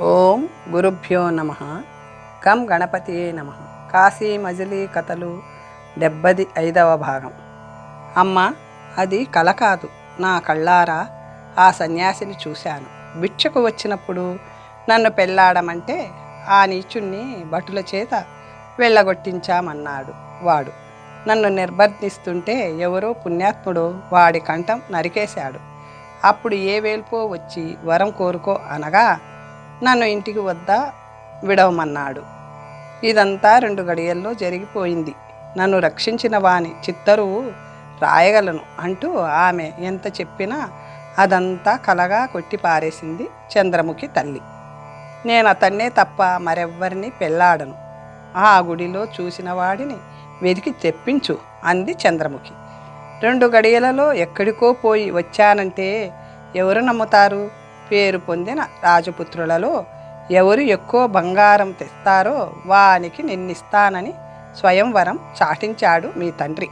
ఓం గురుభ్యో నమ. కం గణపతియే నమ. కాశీ మజిలీ కథలు 75వ భాగం. అమ్మ, అది కల కాదు, నా కళ్ళారా ఆ సన్యాసిని చూశాను. భిక్షకు వచ్చినప్పుడు నన్ను పెళ్ళాడమంటే ఆ నీచుణ్ణి భటుల చేత వెళ్ళగొట్టించామన్నాడు వాడు. నన్ను నిర్బంధిస్తుంటే ఎవరో పుణ్యాత్ముడు వాడి కంఠం నరికేశాడు. అప్పుడు ఏ వేల్పో వచ్చి వరం కోరుకో అనగా నన్ను ఇంటికి వద్ద విడవమన్నాడు. ఇదంతా 2 గడియల్లో జరిగిపోయింది. నన్ను రక్షించిన వాని చిత్తరువు రాయగలను అంటూ ఆమె ఎంత చెప్పినా అదంతా కలగా కొట్టి పారేసింది చంద్రముఖి తల్లి. నేను అతన్నే తప్ప మరెవ్వరిని పెళ్ళాడను. ఆ గుడిలో చూసిన వాడిని వెతికి తెప్పించు అంది చంద్రముఖి. 2 గడియలలో ఎక్కడికో పోయి వచ్చానంటే ఎవరు నమ్ముతారు? పేరు పొందిన రాజపుత్రులలో ఎవరు ఎక్కువ బంగారం తెస్తారో వానికి నిన్నిస్తానని స్వయంవరం చాటించాడు మీ తండ్రి.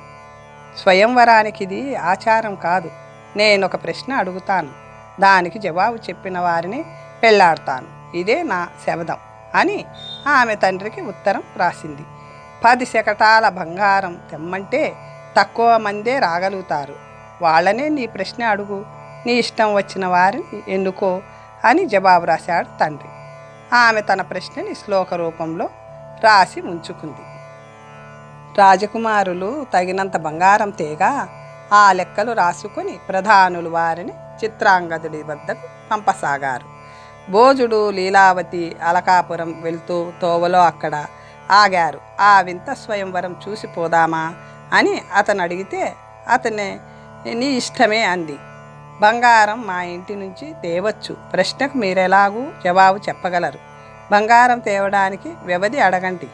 స్వయంవరానికి ఇది ఆచారం కాదు. నేనొక ప్రశ్న అడుగుతాను, దానికి జవాబు చెప్పిన వారిని పెళ్ళాడతాను. ఇదే నా శబదం అని ఆమె తండ్రికి ఉత్తరం రాసింది. 10 శకటాల బంగారం తెమ్మంటే తక్కువ మందే రాగలుగుతారు. వాళ్ళనే నీ ప్రశ్న అడుగు, నీ ఇష్టం వచ్చిన వారిని ఎన్నుకో అని జవాబు రాశాడు తండ్రి. ఆమె తన ప్రశ్నని శ్లోక రూపంలో రాసి ఉంచుకుంది. రాజకుమారులు తగినంత బంగారం తేగా ఆ లెక్కలు రాసుకొని ప్రధానులు వారిని చిత్రాంగదుడి వద్దకు పంపసాగారు. భోజుడు లీలావతి అలకాపురం వెళ్తూ తోవలో అక్కడ ఆగారు. ఆ వింత స్వయంవరం చూసి పోదామా అని అతను అడిగితే అతనే నీ ఇష్టమే అంది. బంగారం మా ఇంటి నుంచి తేవచ్చు, ప్రశ్నకు మీరెలాగూ జవాబు చెప్పగలరు. బంగారం తేవడానికి వ్యవధి అడగండి.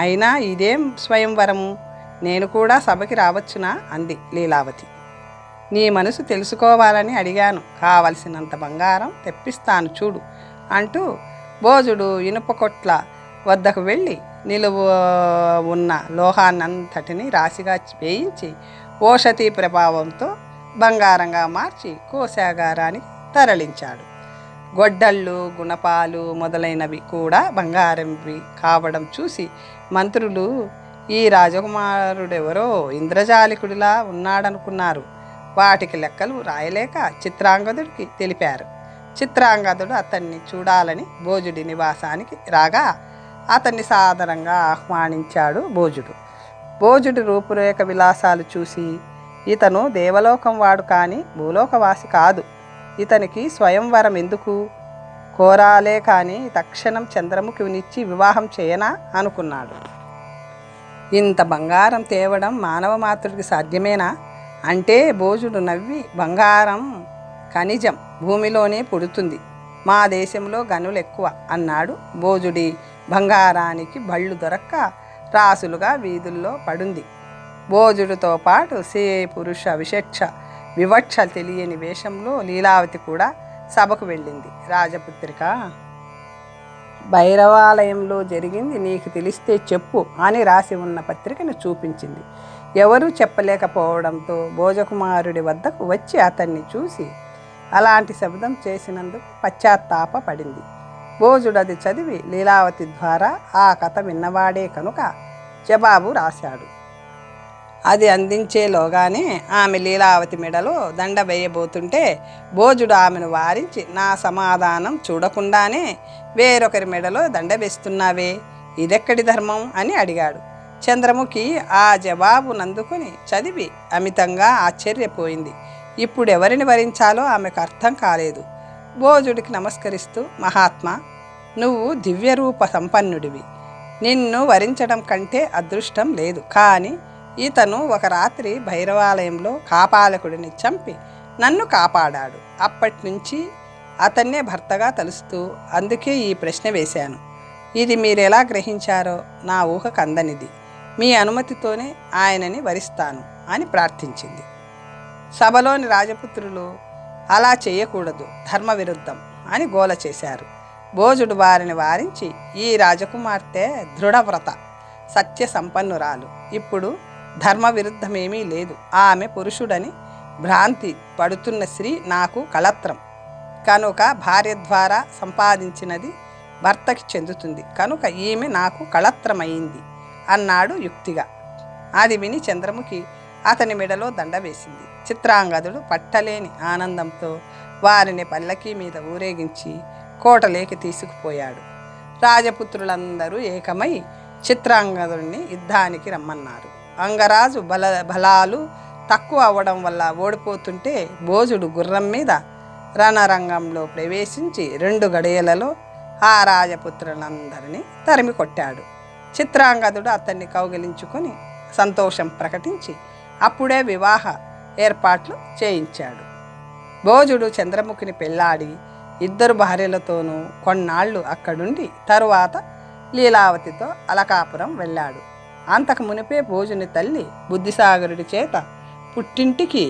అయినా ఇదేం స్వయంవరము, నేను కూడా సభకి రావచ్చునా అంది లీలావతి. నీ మనసు తెలుసుకోవాలని అడిగాను, కావలసినంత బంగారం తెప్పిస్తాను చూడు అంటూ భోజుడు ఇనుప కొట్ల వద్దకు వెళ్ళి నిలువ ఉన్న లోహాన్నంతటిని రాశిగా వేయించి ఓషధి ప్రభావంతో బంగారంగా మార్చి కోశాగారానికి తరలించాడు. గొడ్డళ్ళు, గుణపాలు మొదలైనవి కూడా బంగారంవి కావడం చూసి మంత్రులు ఈ రాజకుమారుడెవరో ఇంద్రజాలికుడిలా ఉన్నాడనుకున్నారు. వాటికి లెక్కలు రాయలేక చిత్రాంగదుడికి తెలిపారు. చిత్రాంగదుడు అతన్ని చూడాలని భోజుడి నివాసానికి రాగా అతన్ని సాదరంగా ఆహ్వానించాడు భోజుడు. భోజుడి రూపురేఖ విలాసాలు చూసి ఇతను దేవలోకం వాడు కానీ భూలోకవాసి కాదు, ఇతనికి స్వయంవరం ఎందుకు, కోరాలే కానీ తక్షణం చంద్రముఖినిచ్చి వివాహం చేయనా అనుకున్నాడు. ఇంత బంగారం తేవడం మానవ మాతృడికి సాధ్యమేనా అంటే భోజుడు నవ్వి, బంగారం ఖనిజం, భూమిలోనే పుడుతుంది, మా దేశంలో గనులు ఎక్కువ అన్నాడు. భోజుడి బంగారానికి బళ్ళు దొరక్క రాసులుగా వీధుల్లో పడుంది. భోజుడితో పాటు స్త్రీ పురుష వివక్ష తెలియని వేషంలో లీలావతి కూడా సభకు వెళ్ళింది. రాజపుత్రిక, భైరవాలయంలో జరిగింది నీకు తెలిస్తే చెప్పు అని రాసి ఉన్న పత్రికను చూపించింది. ఎవరూ చెప్పలేకపోవడంతో భోజకుమారుడి వద్దకు వచ్చి అతన్ని చూసి అలాంటి శబ్దం చేసినందుకు పశ్చాత్తాపపడింది. భోజుడు అది చదివి లీలావతి ద్వారా ఆ కథ విన్నవాడే కనుక జవాబు రాశాడు. అది అందించేలోగానే ఆమె లీలావతి మెడలో దండ వేయబోతుంటే భోజుడు ఆమెను వారించి, నా సమాధానం చూడకుండానే వేరొకరి మెడలో దండ వేస్తున్నావే, ఇదెక్కడి ధర్మం అని అడిగాడు. చంద్రముఖి ఆ జవాబు నందుకుని చదివి అమితంగా ఆశ్చర్యపోయింది. ఇప్పుడు ఎవరిని వరించాలో ఆమెకు అర్థం కాలేదు. భోజుడికి నమస్కరిస్తూ, మహాత్మా, నువ్వు దివ్యరూప సంపన్నుడివి, నిన్ను వరించడం కంటే అదృష్టం లేదు. కానీ ఇతను ఒక రాత్రి భైరవాలయంలో కాపాలకుడిని చంపి నన్ను కాపాడాడు. అప్పటి నుంచి అతన్నే భర్తగా తలుస్తూ అందుకే ఈ ప్రశ్న వేశాను. ఇది మీరెలా గ్రహించారో నా ఊహకు అందనిది. మీ అనుమతితోనే ఆయనని వరిస్తాను అని ప్రార్థించింది. సభలోని రాజపుత్రులు అలా చేయకూడదు, ధర్మ విరుద్ధం అని గోల చేశారు. భోజుడు వారిని వారించి, ఈ రాజకుమార్తె దృఢవ్రత, సత్య సంపన్నురాలు, ఇప్పుడు ధర్మ విరుద్ధమేమీ లేదు. ఆమె పురుషుడని భ్రాంతి పడుతున్న స్త్రీ నాకు కళత్రం కనుక భార్య ద్వారా సంపాదించినది భర్తకి చెందుతుంది కనుక ఈమె నాకు కళత్రమైంది అన్నాడు యుక్తిగా. అది విని చంద్రముఖి అతని మెడలో దండ వేసింది. చిత్రాంగదుడు పట్టలేని ఆనందంతో వారిని పల్లకీ మీద ఊరేగించి కోటలేకి తీసుకుపోయాడు. రాజపుత్రులందరూ ఏకమై చిత్రాంగదుడిని యుద్ధానికి రమ్మన్నారు. అంగరాజు బలాలు తక్కువ అవ్వడం వల్ల ఓడిపోతుంటే భోజుడు గుర్రం మీద రణరంగంలో ప్రవేశించి 2 గడియలలో ఆ రాజపుత్రులందరినీ తరిమి కొట్టాడు. చిత్రాంగదుడు అతన్ని కౌగిలించుకొని సంతోషం ప్రకటించి అప్పుడే వివాహ ఏర్పాట్లు చేయించాడు. భోజుడు చంద్రముఖిని పెళ్లాడి 2 భార్యలతోనూ కొన్నాళ్ళు అక్కడుండి తరువాత లీలావతితో అలకాపురం వెళ్ళాడు. అంతకు మునిపే భోజుని తల్లి బుద్ధిసాగరుడి చేత పుట్టింటికి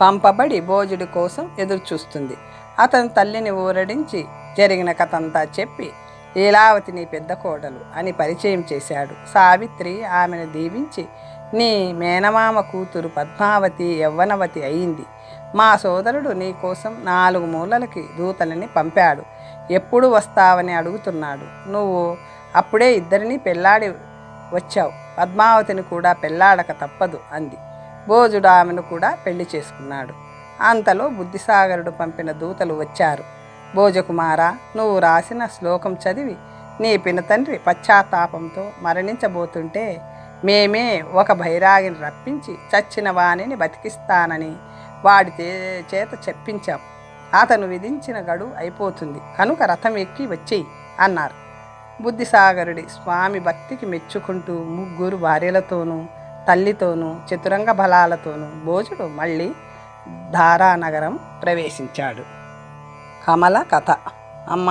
పంపబడి భోజుడి కోసం ఎదురుచూస్తుంది. అతని తల్లిని ఊరడించి జరిగిన కథంతా చెప్పి లీలావతి నీ పెద్ద కోడలు అని పరిచయం చేశాడు. సావిత్రి ఆమెను దీవించి నీ మేనమామ కూతురు పద్మావతి యవ్వనవతి అయింది. మా సోదరుడు నీ కోసం 4 మూలలకి దూతలని పంపాడు. ఎప్పుడు వస్తావని అడుగుతున్నాడు. నువ్వు అప్పుడే 2 పెళ్లాడి వచ్చావు. పద్మావతిని కూడా పెళ్లాడక తప్పదు అంది. భోజుడు ఆమెను కూడా పెళ్లి చేసుకున్నాడు. అంతలో బుద్ధిసాగరుడు పంపిన దూతలు వచ్చారు. భోజకుమారా, నువ్వు రాసిన శ్లోకం చదివి నీ పినతండ్రి పశ్చాత్తాపంతో మరణించబోతుంటే మేమే ఒక భైరాగిని రప్పించి చచ్చిన వాణిని బతికిస్తానని వాడి చేత చెప్పించాం. అతను విధించిన గడువు అయిపోతుంది కనుక రథం ఎక్కి వచ్చేయి అన్నారు. బుద్ధిసాగరుడి స్వామి భక్తికి మెచ్చుకుంటూ 3 భార్యలతోనూ తల్లితోనూ చతురంగ బలాలతోనూ భోజుడు మళ్ళీ ధారానగరం ప్రవేశించాడు. కమల కథ. అమ్మ,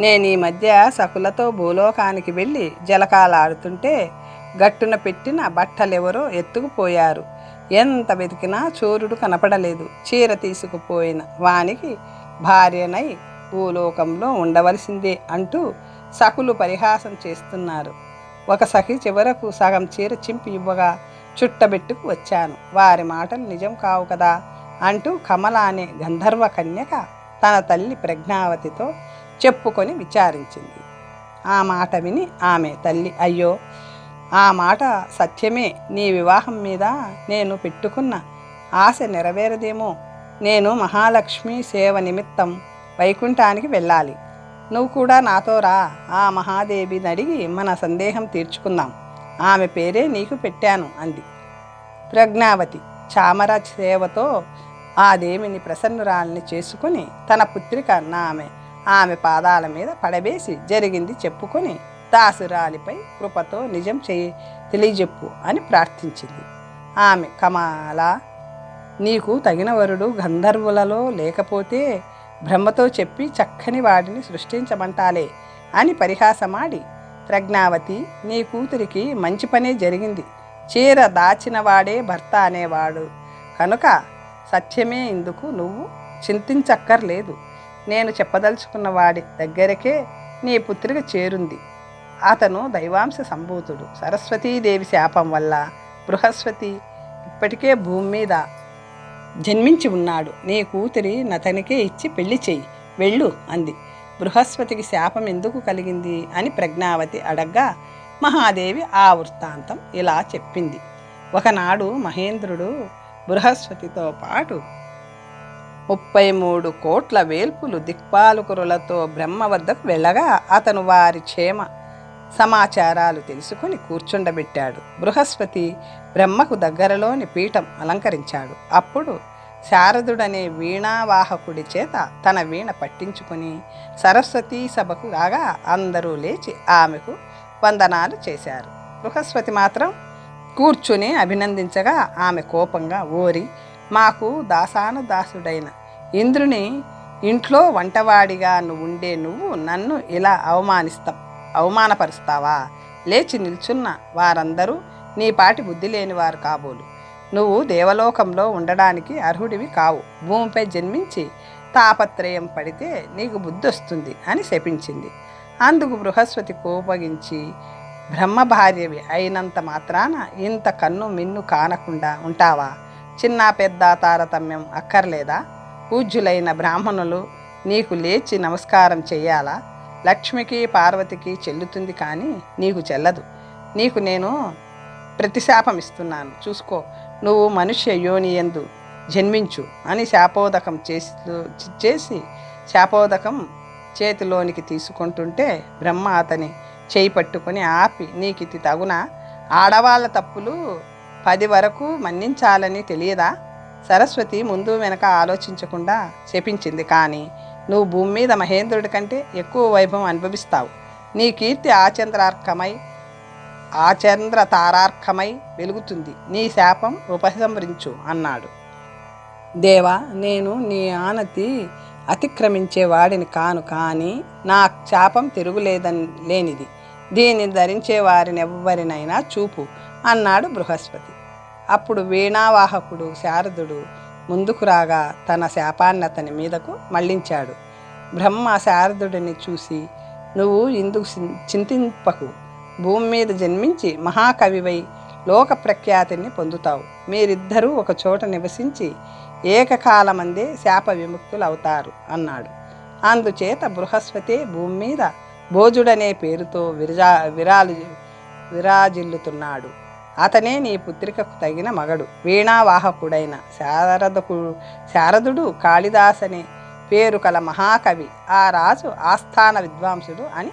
నేను ఈ మధ్య సకులతో భూలోకానికి వెళ్ళి జలకాలాడుతుంటే గట్టున పెట్టిన బట్టలెవరో ఎత్తుకుపోయారు. ఎంత వెతికినా చోరుడు కనపడలేదు. చీర తీసుకుపోయిన వానికి భార్యనై భూలోకంలో ఉండవలసిందే అంటూ సకులు పరిహాసం చేస్తున్నారు. ఒక సఖి చివరకు సగం చీర చింపి ఇవ్వగా చుట్టబెట్టుకు వచ్చాను. వారి మాటలు నిజం కావు కదా అంటూ కమల అనే గంధర్వ కన్యక తన తల్లి ప్రజ్ఞావతితో చెప్పుకొని విచారించింది. ఆ మాట విని ఆమె తల్లి, అయ్యో, ఆ మాట సత్యమే. నీ వివాహం మీద నేను పెట్టుకున్న ఆశ నెరవేరదేమో. నేను మహాలక్ష్మి సేవ నిమిత్తం వైకుంఠానికి వెళ్ళాలి. నువ్వు కూడా నాతో రా. ఆ మహాదేవిని అడిగి మన సందేహం తీర్చుకుందాం. ఆమె పేరే నీకు పెట్టాను అంది. ప్రజ్ఞావతి చామర సేవతో ఆ దేవిని ప్రసన్నురాల్ని చేసుకుని తన పుత్రిక ఆమె పాదాల మీద పడవేసి జరిగింది చెప్పుకొని దాసురాలిపై కృపతో నిజం తెలియజెప్పు అని ప్రార్థించింది. ఆమె, కమల, నీకు తగిన వరుడు గంధర్వులలో లేకపోతే బ్రహ్మతో చెప్పి చక్కని వాడిని సృష్టించమంటాలే అని పరిహాసమాడి, ప్రజ్ఞావతి, నీ కూతురికి మంచి పనే జరిగింది. చీర దాచిన వాడే భర్త అనేవాడు కనుక సత్యమే. ఇందుకు నువ్వు చింతించక్కర్లేదు. నేను చెప్పదలుచుకున్న వాడి దగ్గరకే నీ పుత్రిక చేరుంది. అతను దైవాంశ సంభూతుడు. సరస్వతీదేవి శాపం వల్ల బృహస్పతి ఇప్పటికే భూమి మీద జన్మించి ఉన్నాడు. నీ కూతురి నతనికే ఇచ్చి పెళ్లి చెయ్యి, వెళ్ళు అంది. బృహస్పతికి శాపం ఎందుకు కలిగింది అని ప్రజ్ఞావతి అడగ్గా మహాదేవి ఆ వృత్తాంతం ఇలా చెప్పింది. ఒకనాడు మహేంద్రుడు బృహస్పతితో పాటు 33 కోట్ల వేల్పులు దిక్పాలకురులతో బ్రహ్మ వద్దకు వెళ్ళగా అతను వారి క్షేమ సమాచారాలు తెలుసుకుని కూర్చుండబెట్టాడు. బృహస్పతి బ్రహ్మకు దగ్గరలోని పీఠం అలంకరించాడు. అప్పుడు శారదుడనే వీణావాహకుడి చేత తన వీణ పట్టించుకుని సరస్వతీ సభకు రాగా అందరూ లేచి ఆమెకు వందనాలు చేశారు. బృహస్పతి మాత్రం కూర్చుని అభినందించగా ఆమె కోపంగా, ఓరి, మాకు దాసానుదాసుడైన ఇంద్రుని ఇంట్లో వంటవాడిగా నువ్వు నన్ను ఇలా అవమానపరుస్తావా? లేచి నిల్చున్న వారందరూ నీ పాటి బుద్ధి లేనివారు కాబోలు. నువ్వు దేవలోకంలో ఉండడానికి అర్హుడివి కావు. భూమిపై జన్మించి తాపత్రయం పడితే నీకు బుద్ధి వస్తుంది అని శపించింది. అందుకు బృహస్పతి కోపగించి, బ్రహ్మ భార్యవి అయినంత మాత్రాన ఇంత కన్ను మిన్ను కానకుండా ఉంటావా? చిన్న పెద్ద తారతమ్యం అక్కర్లేదా? పూజ్యులైన బ్రాహ్మణులు నీకు లేచి నమస్కారం చెయ్యాలా? లక్ష్మికి పార్వతికి చెల్లుతుంది కానీ నీకు చెల్లదు. నీకు నేను ప్రతిశాపం ఇస్తున్నాను, చూసుకో. నువ్వు మనుష్య యోనియందు జన్మించు అని చేసి శాపోదకం చేతిలోనికి తీసుకుంటుంటే బ్రహ్మ అతని చేయి పట్టుకొని ఆపి, నీకిది తగునా? ఆడవాళ్ళ తప్పులు 10 వరకు మన్నించాలని తెలియదా? సరస్వతి ముందు వెనక ఆలోచించకుండా శపించింది. కానీ నువ్వు భూమి మీద మహేంద్రుడి కంటే ఎక్కువ వైభవం అనుభవిస్తావు. నీ కీర్తి ఆచంద్ర తారార్కమై వెలుగుతుంది. నీ శాపం ఉపసంహరించు అన్నాడు. దేవా, నేను నీ ఆనతి అతిక్రమించే వాడిని కాను, కానీ నా శాపం తిరుగులేనిది. దీన్ని ధరించే వారిని ఎవ్వరినైనా చూపు అన్నాడు బృహస్పతి. అప్పుడు వీణావాహకుడు శారదుడు ముందుకు రాగా తన శాపాన్ని అతని మీదకు మళ్లించాడు. బ్రహ్మ శారదుడిని చూసి, నువ్వు ఇందుకు చింతింపకు. భూమి మీద జన్మించి మహాకవివై లోక ప్రఖ్యాతిని పొందుతావు. మీరిద్దరూ ఒక చోట నివసించి ఏకకాలమందే శాప విముక్తులవుతారు అన్నాడు. అందుచేత బృహస్పతి భూమి మీద భోజుడనే పేరుతో విరాజిల్లుతున్నాడు. అతనే నీ పుత్రికకు తగిన మగడు. వీణావాహకుడైన శారదుడు కాళిదాస్ అనే పేరు కల మహాకవి. ఆ రాజు ఆస్థాన విద్వాంసుడు అని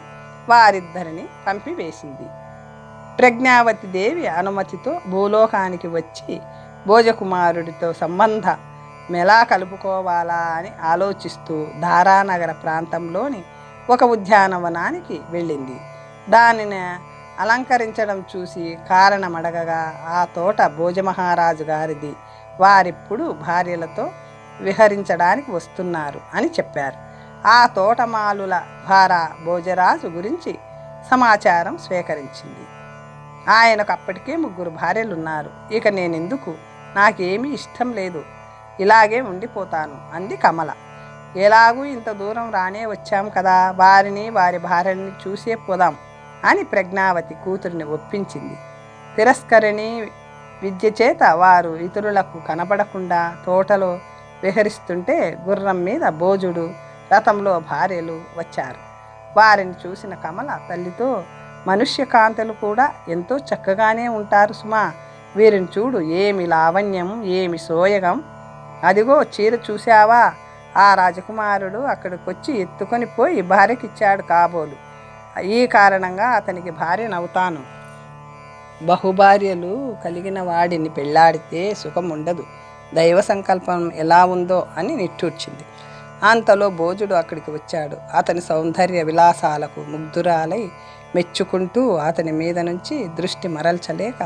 వారిద్దరిని పంపివేసింది. ప్రజ్ఞావతి దేవి అనుమతితో భూలోకానికి వచ్చి భోజకుమారుడితో సంబంధం ఎలా కలుపుకోవాలా అని ఆలోచిస్తూ ధారానగర ప్రాంతంలోని ఒక ఉద్యానవనానికి వెళ్ళింది. దానిని అలంకరించడం చూసి కారణమడగగా ఆ తోట భోజమహారాజు గారిది, వారిప్పుడు భార్యలతో విహరించడానికి వస్తున్నారు అని చెప్పారు. ఆ తోటమాలుల ద్వారా భోజరాజు గురించి సమాచారం స్వీకరించింది. ఆయనకు అప్పటికే 3 భార్యలున్నారు. ఇక నేనెందుకు? నాకేమీ ఇష్టం లేదు, ఇలాగే ఉండిపోతాను అంది కమల. ఎలాగూ ఇంత దూరం రానే వచ్చాం కదా, వారి భార్యల్ని చూసే పోదాం అని ప్రజ్ఞావతి కూతురిని ఒప్పించింది. తిరస్కరిణి విద్య చేత వారు ఇతరులకు కనపడకుండా తోటలో విహరిస్తుంటే గుర్రం మీద భోజుడు, రథంలో భార్యలు వచ్చారు. వారిని చూసిన కమల తల్లితో, మనుష్య కాంతలు కూడా ఎంతో చక్కగానే ఉంటారు సుమా, వీరిని చూడు, ఏమి లావణ్యం, ఏమి సోయగం. అదిగో చీర చూశావా? ఆ రాజకుమారుడు అక్కడికొచ్చి ఎత్తుకొని పోయి భార్యకిచ్చాడు కాబోలు. ఈ కారణంగా అతనికి భార్యనవుతాను. బహుభార్యలు కలిగిన వాడిని పెళ్లాడితే సుఖం ఉండదు. దైవ సంకల్పం ఎలా ఉందో అని నిట్టూర్చింది. అంతలో భోజుడు అక్కడికి వచ్చాడు. అతని సౌందర్య విలాసాలకు ముగ్ధురాలై మెచ్చుకుంటూ అతని మీద నుంచి దృష్టి మరల్చలేక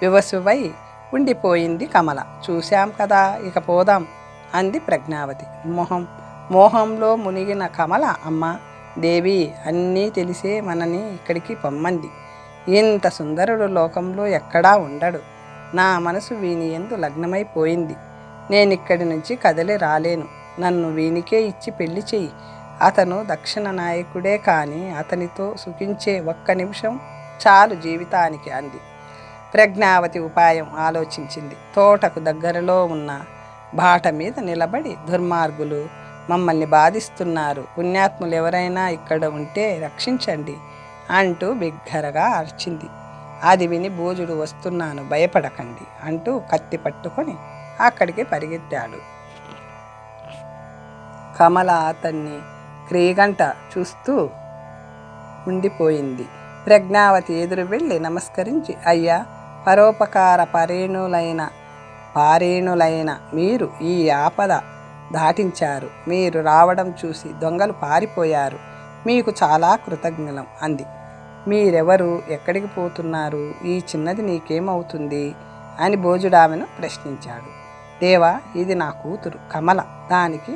వివసువై ఉండిపోయింది కమల. చూశాం కదా, ఇక పోదాం అంది ప్రజ్ఞావతి. మోహంలో మునిగిన కమల, అమ్మ దేవి, అన్నీ తెలిసే మనని ఇక్కడికి పొమ్మంది. ఇంత సుందరుడు లోకంలో ఎక్కడా ఉండడు. నా మనసు వీని యందు లగ్నమైపోయింది. నేనిక్కడి నుంచి కదలి రాలేను. నన్ను వీనికే ఇచ్చి పెళ్లి చెయ్యి. అతను దక్షిణ నాయకుడే, కానీ అతనితో సుఖించే 1 నిమిషం చాలు జీవితానికి అంది. ప్రజ్ఞావతి ఉపాయం ఆలోచించింది. తోటకు దగ్గరలో ఉన్న బాట మీద నిలబడి, దుర్మార్గులు మమ్మల్ని బాధిస్తున్నారు, పుణ్యాత్ములు ఎవరైనా ఇక్కడ ఉంటే రక్షించండి అంటూ బిగ్గరగా అరిచింది. అది విని భోజుడు, వస్తున్నాను, భయపడకండి అంటూ కత్తి పట్టుకొని అక్కడికి పరిగెత్తాడు. కమల అతన్ని క్రీగంట చూస్తూ ఉండిపోయింది. ప్రజ్ఞావతి ఎదురు వెళ్ళి నమస్కరించి, అయ్యా, పరోపకార పారేణులైన మీరు ఈ ఆపద దాటించారు. మీరు రావడం చూసి దొంగలు పారిపోయారు. మీకు చాలా కృతజ్ఞలం అంది. మీరెవరు? ఎక్కడికి పోతున్నారు? ఈ చిన్నది నీకేమవుతుంది అని భోజుడామెను ప్రశ్నించాడు. దేవా, ఇది నా కూతురు కమల. దానికి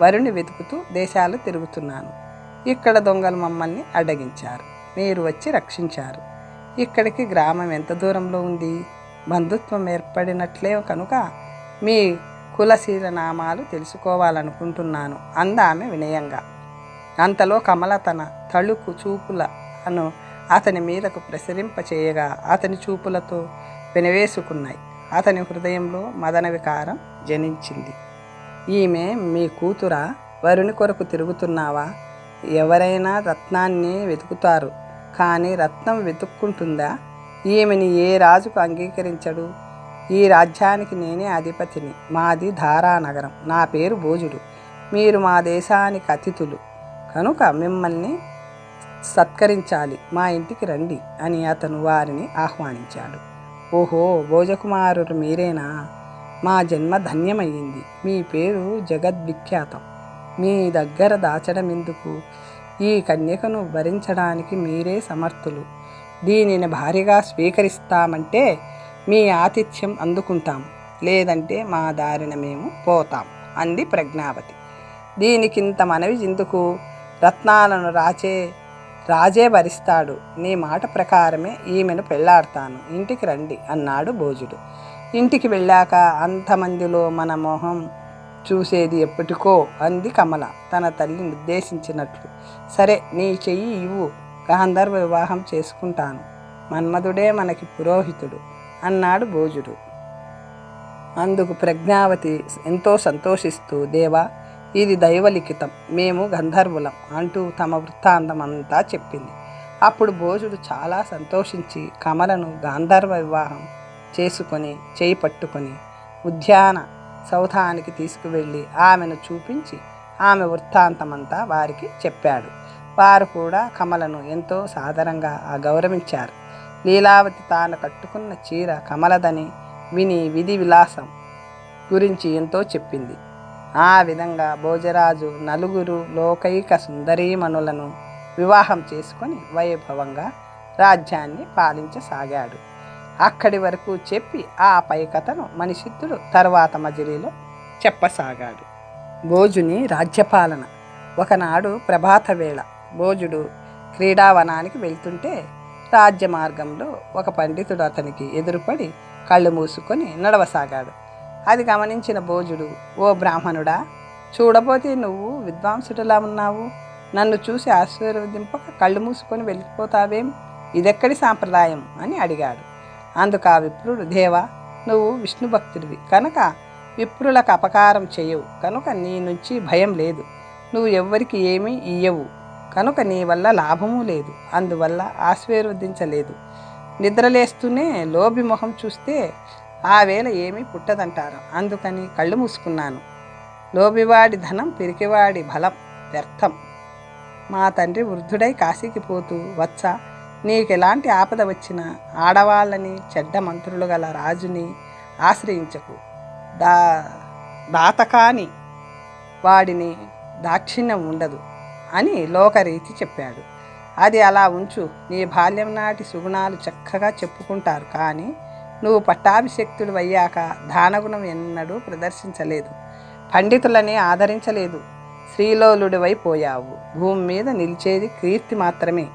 వరుణ్ణి వెతుకుతూ దేశాలు తిరుగుతున్నాను. ఇక్కడ దొంగలు మమ్మల్ని అడ్డగించారు. మీరు వచ్చి రక్షించారు. ఇక్కడికి గ్రామం ఎంత దూరంలో ఉంది? బంధుత్వం ఏర్పడినట్లే కనుక మీ కులశీల నామాలు తెలుసుకోవాలనుకుంటున్నాను అందామె వినయంగా. అంతలో కమల తన తళుకు చూపులను అతని మీదకు ప్రసరింపచేయగా అతని చూపులతో వినవేసుకున్నాయి. అతని హృదయంలో మదన వికారం జనించింది. ఈమె మీ కూతురా? వరుని కొరకు తిరుగుతున్నావా? ఎవరైనా రత్నాన్ని వెతుకుతారు, కానీ రత్నం వెతుక్కుంటుందా? ఈమెని ఏ రాజుకు అంగీకరించడు? ఈ రాజ్యానికి నేనే అధిపతిని. మాది ధారానగరం. నా పేరు భోజుడు. మీరు మా దేశానికి అతిథులు కనుక మిమ్మల్ని సత్కరించాలి. మా ఇంటికి రండి అని అతను వారిని ఆహ్వానించాడు. ఓహో, భోజకుమారుడు మీరేనా? మా జన్మ ధన్యమయ్యింది. మీ పేరు జగద్విఖ్యాతం. మీ దగ్గర దాచడం ఎందుకు? ఈ కన్యకను భరించడానికి మీరే సమర్థులు. దీనిని భార్యగా స్వీకరిస్తామంటే మీ ఆతిథ్యం అందుకుంటాం, లేదంటే మా దారిన మేము పోతాం అంది ప్రజ్ఞావతి. దీనికింత మనవి ఎందుకు? రత్నాలను రాజే భరిస్తాడు. నీ మాట ప్రకారమే ఈమెను పెళ్లాడతాను. ఇంటికి రండి అన్నాడు భోజుడు. ఇంటికి వెళ్ళాక అంతమందిలో మన మొహం చూసేది ఎప్పటికో అంది కమల తన తల్లిని ఉద్దేశించినట్లు. సరే, నీ చెయ్యి ఇవ్వు, గాంధర్వ వివాహం చేసుకుంటాను. మన్మధుడే మనకి పురోహితుడు అన్నాడు భోజుడు. అందుకు ప్రజ్ఞావతి ఎంతో సంతోషిస్తూ, దేవా, ఇది దైవలిఖితం, మేము గంధర్వులం అంటూ తమ వృత్తాంతం అంతా చెప్పింది. అప్పుడు భోజుడు చాలా సంతోషించి కమలను గాంధర్వ వివాహం చేసుకొని చేయి పట్టుకొని ఉద్యాన సౌధానికి తీసుకువెళ్ళి ఆమెను చూపించి ఆమె వృత్తాంతమంతా వారికి చెప్పాడు. వారు కూడా కమలను ఎంతో సాదరంగా గౌరవించారు. లీలావతి తాను కట్టుకున్న చీర కమలదని విని విధి విలాసం గురించి ఎంతో చెప్పింది. ఆ విధంగా భోజరాజు నలుగురు లోకైక సుందరీమణులను వివాహం చేసుకొని వైభవంగా రాజ్యాన్ని పాలించసాగాడు. అక్కడి వరకు చెప్పి ఆ పై కథను మణిసిద్ధుడు తర్వాత మజిలీలో చెప్పసాగాడు. భోజుని రాజ్యపాలన. ఒకనాడు ప్రభాత వేళ భోజుడు క్రీడావనానికి వెళ్తుంటే రాజ్య మార్గంలో ఒక పండితుడు అతనికి ఎదురుపడి కళ్ళు మూసుకొని నడవసాగాడు. అది గమనించిన భోజుడు, ఓ బ్రాహ్మణుడా, చూడబోతే నువ్వు విద్వాంసుడిలా ఉన్నావు. నన్ను చూసి ఆశీర్వదింపక కళ్ళు మూసుకొని వెళ్ళిపోతావేం? ఇదెక్కడి సాంప్రదాయం అని అడిగాడు. అందుకు ఆ విప్రుడు, దేవా, నువ్వు విష్ణు భక్తుడివి కనుక విప్రులకు అపకారం చేయవు కనుక నీ నుంచి భయం లేదు. నువ్వు ఎవ్వరికి ఏమీ ఇయ్యవు కనుక నీ వల్ల లాభము లేదు. అందువల్ల ఆశీర్వదించలేదు. నిద్రలేస్తూనే లోబి మొహం చూస్తే ఆ వేళ ఏమీ పుట్టదంటారు. అందుకని కళ్ళు మూసుకున్నాను. లోబివాడి ధనం పిరికివాడి బలం వ్యర్థం. మా తండ్రి వృద్ధుడై కాశీకి పోతూ, వచ్చా, నీకెలాంటి ఆపద వచ్చినా ఆడవాళ్ళని చెడ్డ మంత్రులు గల రాజుని ఆశ్రయించకు. దాతకాని వాడిని దాక్షిణ్యం ఉండదు అని లోకరీతి చెప్పాడు. అది అలా ఉంచు. నీ బాల్యం నాటి సుగుణాలు చక్కగా చెప్పుకుంటారు, కానీ నువ్వు పట్టాభిషక్తుడు అయ్యాక దానగుణం ఎన్నడూ ప్రదర్శించలేదు. పండితులని ఆదరించలేదు. శ్రీలోలుడివైపోయావు. భూమి మీద నిలిచేది కీర్తి మాత్రమే.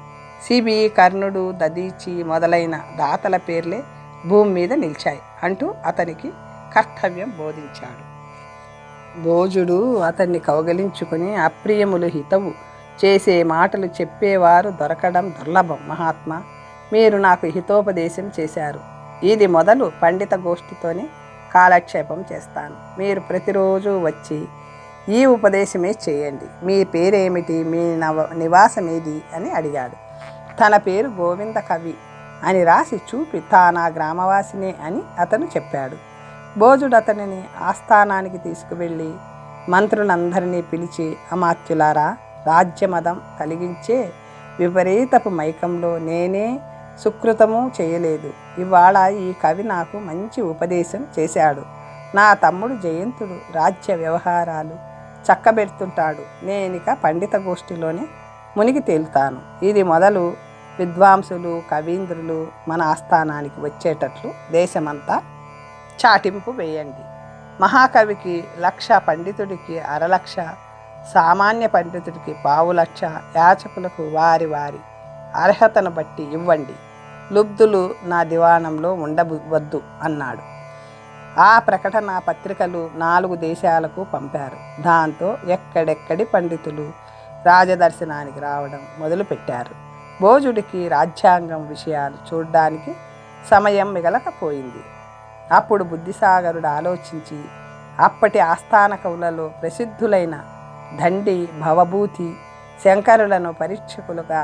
సిబి, కర్ణుడు, దదీచి మొదలైన దాతల పేర్లే భూమి మీద నిలిచాయి అంటూ అతనికి కర్తవ్యం బోధించాడు. భోజుడు అతన్ని కౌగలించుకుని, అప్రియములు హితవు చేసే మాటలు చెప్పేవారు దొరకడం దుర్లభం మహాత్మా. మీరు నాకు హితోపదేశం చేశారు. ఇది మొదలు పండిత గోష్ఠితోనే కాలక్షేపం చేస్తాను. మీరు ప్రతిరోజు వచ్చి ఈ ఉపదేశమే చేయండి. మీ పేరేమిటి? మీ నివాసమేది అని అడిగాడు. తన పేరు గోవింద కవి అని రాసి చూపి తానా గ్రామవాసినే అని అతను చెప్పాడు. భోజుడు అతనిని ఆస్థానానికి తీసుకువెళ్ళి మంత్రులందరినీ పిలిచి, అమాత్యులారా, రాజ్యమదం కలిగించే విపరీతపు మైకంలో నేనే సుకృతము చేయలేదు. ఇవాళ ఈ కవి నాకు మంచి ఉపదేశం చేశాడు. నా తమ్ముడు జయంతుడు రాజ్య వ్యవహారాలు చక్కబెడుతుంటాడు. నేనిక పండిత గోష్ఠిలోనే మునిగి తేలుతాను. ఇది మొదలు విద్వాంసులు, కవీంద్రులు మన ఆస్థానానికి వచ్చేటట్లు దేశమంతా చాటింపు వేయండి. మహాకవికి 1,00,000, పండితుడికి 1/2,00,000, సామాన్య పండితుడికి 1,00,000, యాచకులకు వారి వారి అర్హతను బట్టి ఇవ్వండి. లుబ్ధులు నా దివాణంలో ఉండవద్దు అన్నాడు. ఆ ప్రకటన పత్రికలు 4 దేశాలకు పంపారు. దాంతో ఎక్కడెక్కడి పండితులు రాజదర్శనానికి రావడం మొదలుపెట్టారు. భోజుడికి రాజ్యాంగం విషయాలు చూడ్డానికి సమయం మిగలకపోయింది. అప్పుడు బుద్ధిసాగరుడు ఆలోచించి అప్పటి ఆస్థాన కవులలో ప్రసిద్ధులైన దండి భవభూతి శంకరులను పరీక్షకులుగా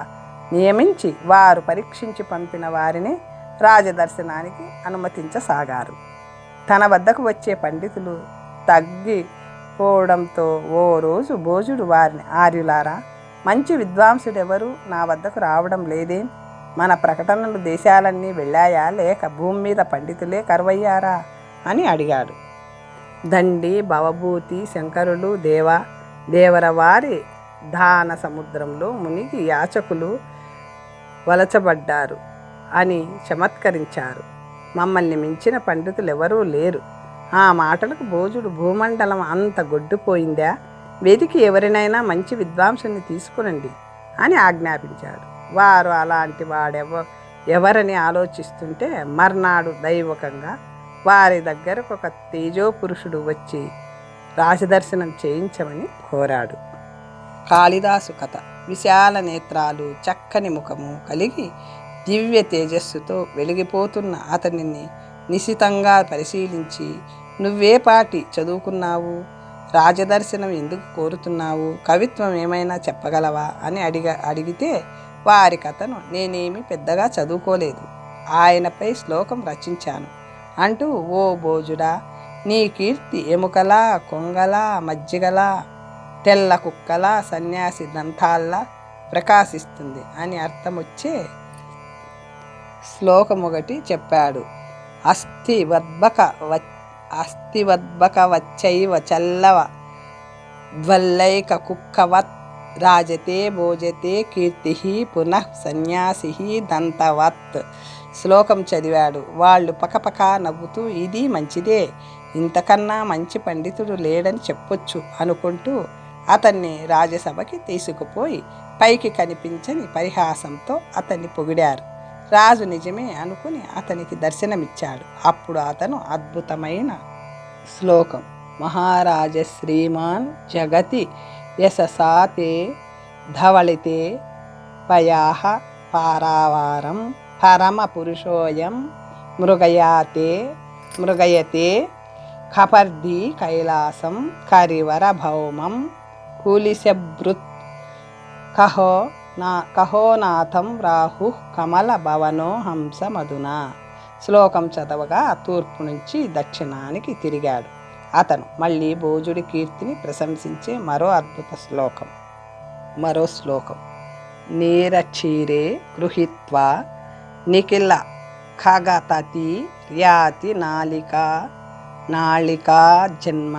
నియమించి వారు పరీక్షించి పంపిన వారిని రాజదర్శనానికి అనుమతించసాగారు. తన వద్దకు వచ్చే పండితులు తగ్గిపోవడంతో ఓ రోజు భోజుడు వారిని, ఆర్యులారా, మంచి విద్వాంసుడెవరు నా వద్దకు రావడం లేదే? మన ప్రకటనలు దేశాలన్నీ వెళ్ళాయా, లేక భూమి మీద పండితులే కరువయ్యారా అని అడిగాడు. దండి భవభూతి శంకరులు దేవరవారి దాన సముద్రంలో మునిగి యాచకులు వలచబడ్డారు అని చమత్కరించారు. మమ్మల్ని మించిన పండితులు ఎవరూ లేరు. ఆ మాటలకు భోజుడు, భూమండలం అంత గొడ్డుపోయిందా? వెతికి ఎవరినైనా మంచి విద్వాంసుని తీసుకురండి అని ఆజ్ఞాపించాడు. వారు అలాంటి ఎవరని ఆలోచిస్తుంటే మర్నాడు దైవకంగా వారి దగ్గరకు ఒక తేజోపురుషుడు వచ్చి రాజదర్శనం చేయించమని కోరాడు. కాళిదాసు కథ. విశాల నేత్రాలు, చక్కని ముఖము కలిగి దివ్య తేజస్సుతో వెలిగిపోతున్న అతనిని నిశితంగా పరిశీలించి, నువ్వేపాటి చదువుకున్నావు? రాజదర్శనం ఎందుకు కోరుతున్నావు? కవిత్వం ఏమైనా చెప్పగలవా అని అడిగితే వారి కథను, నేనేమి పెద్దగా చదువుకోలేదు, ఆయనపై శ్లోకం రచించాను అంటూ, ఓ భోజుడా, నీ కీర్తి ఎముకలా, కొంగలా, మజ్జిగలా, తెల్ల కుక్కలా, సన్యాసి దంతాల్లా ప్రకాశిస్తుంది అని అర్థమొచ్చే శ్లోకం ఒకటి చెప్పాడు. అస్థివద్బక వచ్చైవ చల్లవ ధ్వల్లైక కుక్కవత్ రాజతే భోజతే కీర్తి పునః సన్యాసి దంతవత్. శ్లోకం చదివాడు. వాళ్ళు పకపక నవ్వుతూ, ఇది మంచిదే, ఇంతకన్నా మంచి పండితుడు లేడని చెప్పొచ్చు అనుకుంటూ అతన్ని రాజసభకి తీసుకుపోయి పైకి కనిపించని పరిహాసంతో అతన్ని పొగిడారు. రాజు నిజమే అనుకుని అతనికి దర్శనమిచ్చాడు. అప్పుడు అతను అద్భుతమైన శ్లోకం, మహారాజ శ్రీమాన్ జగతి యశసాతే ధవళితే పయాహ పారావారం పరమ పురుషోయం మృగయతే ఖపర్ది కైలాసం కరివర భౌమం కులిశభృత్ కహోనాథం రాహు కమల భవనో హంస మధునా. శ్లోకం చదవగా తూర్పు నుంచి దక్షిణానికి తిరిగాడు అతను. మళ్ళీ భోజుడి కీర్తిని ప్రశంసించే మరో శ్లోకం నీరక్షీరే గృహీత్వా నిఖిల ఖగతతి ర్యాతి నాళికా జన్మ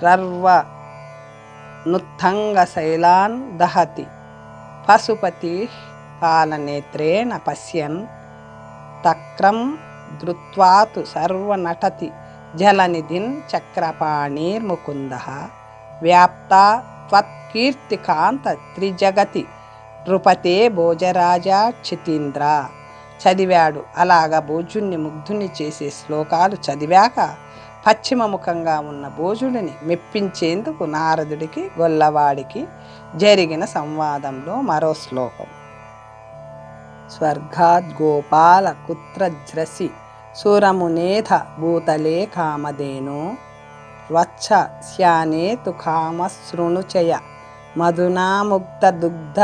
రర్వ నుత్తంగ శైలాన్ దహతి పశుపతి పాలనేత్రేణ పశ్యన్ తక్రం ధృత్వాతు సర్వనటతి జలనిధిన్ చక్రపాణిర్ముకుందః వ్యాప్తా త్వత్కీర్తికాంత త్రిజగతి నృపతే భోజరాజా క్షితీంద్ర. చదివాడు. అలాగా భోజుణ్ణి ముగ్ధుని చేసే శ్లోకాలు చదివాక పశ్చిమముఖంగా ఉన్న భోజుడిని మెప్పించేందుకు నారదుడికి గొల్లవాడికి జరిగిన సంవాదంలో మరో శ్లోకం. స్వర్గాద్గోపాల కుత్రజ్రసి సురమునేధ భూతలే కామధేను వత్స శ్యానేతు కామశృణుచయ మధునాముగ్ధ దుగ్ధ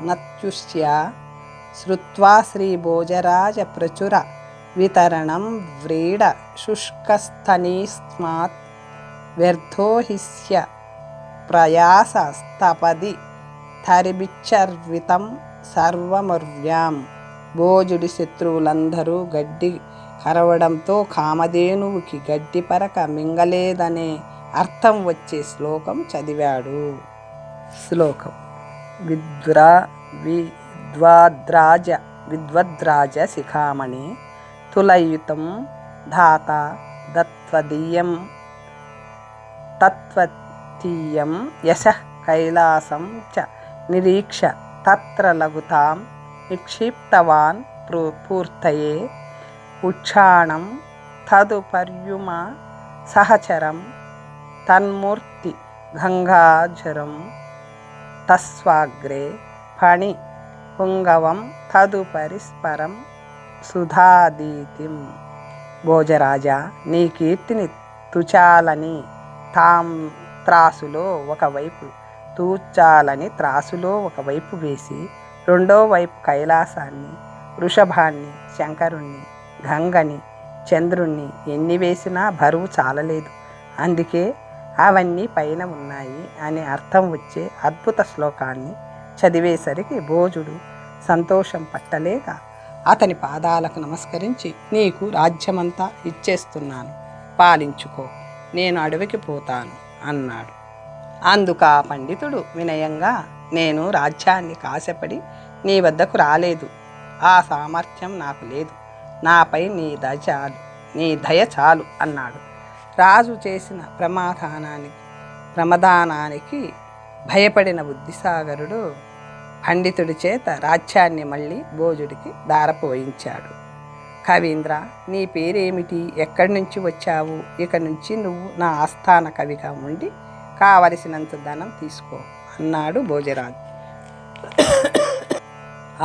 నత్యుష్య శ్రుత్వా శ్రీభోజరాజ ప్రచుర వితరణం వ్రీడ శుష్కస్థనీస్మాత్ వ్యర్థోహిస్య ప్రయాసస్తపది తరిబిచ్చర్వితం సర్వముర్వ్యాం. భోజుడి శత్రువులందరూ గడ్డి కరవడంతో కామధేనువుకి గడ్డి పరక మింగలేదనే అర్థం వచ్చే శ్లోకం చదివాడు. శ్లోకం విద్వద్రాజ శిఖామణి తులయుతం ధాత దత్వదీయం తత్వతీయం యశః కైలాసం చ నిరీక్ష తత్ర లఘుతాం నిక్షిప్తవాన్ పూర్తయే ఉక్షాణం తదుపర్యుమ సహచరం తన్మూర్తి గంగాజరం తస్వాగ్రే ఫణి పుంగవం తదుపరిస్పరం సుధాదీతిం. భోజరాజా, నీ కీర్తిని తుచాలని త్రాసులో ఒకవైపు తూచాలని త్రాసులో ఒకవైపు వేసి రెండో వైపు కైలాసాన్ని, వృషభాన్ని, శంకరుణ్ణి, గంగని, చంద్రుణ్ణి ఎన్ని వేసినా బరువు చాలలేదు. అందుకే అవన్నీ పైన ఉన్నాయి అని అర్థం వచ్చే అద్భుత శ్లోకాన్ని చదివేసరికి భోజుడు సంతోషం పట్టలేక అతని పాదాలకు నమస్కరించి, నీకు రాజ్యమంతా ఇచ్చేస్తున్నాను, పాలించుకో, నేను అడవికి పోతాను అన్నాడు. అందుకు ఆ పండితుడు వినయంగా, నేను రాజ్యాన్ని కాశపడి నీ వద్దకు రాలేదు, ఆ సామర్థ్యం నాకు లేదు, నాపై నీ దయ చాలు అన్నాడు. రాజు చేసిన ప్రమదానానికి భయపడిన బుద్ధిసాగరుడు పండితుడి చేత రాజ్యాన్ని మళ్ళీ భోజుడికి దారపోయించాడు. కవీంద్ర, నీ పేరేమిటి, ఎక్కడి నుంచి వచ్చావు? ఇక నుంచి నువ్వు నా ఆస్థాన కవిగా ఉండి కావలసినంత ధనం తీసుకో అన్నాడు భోజరాజు.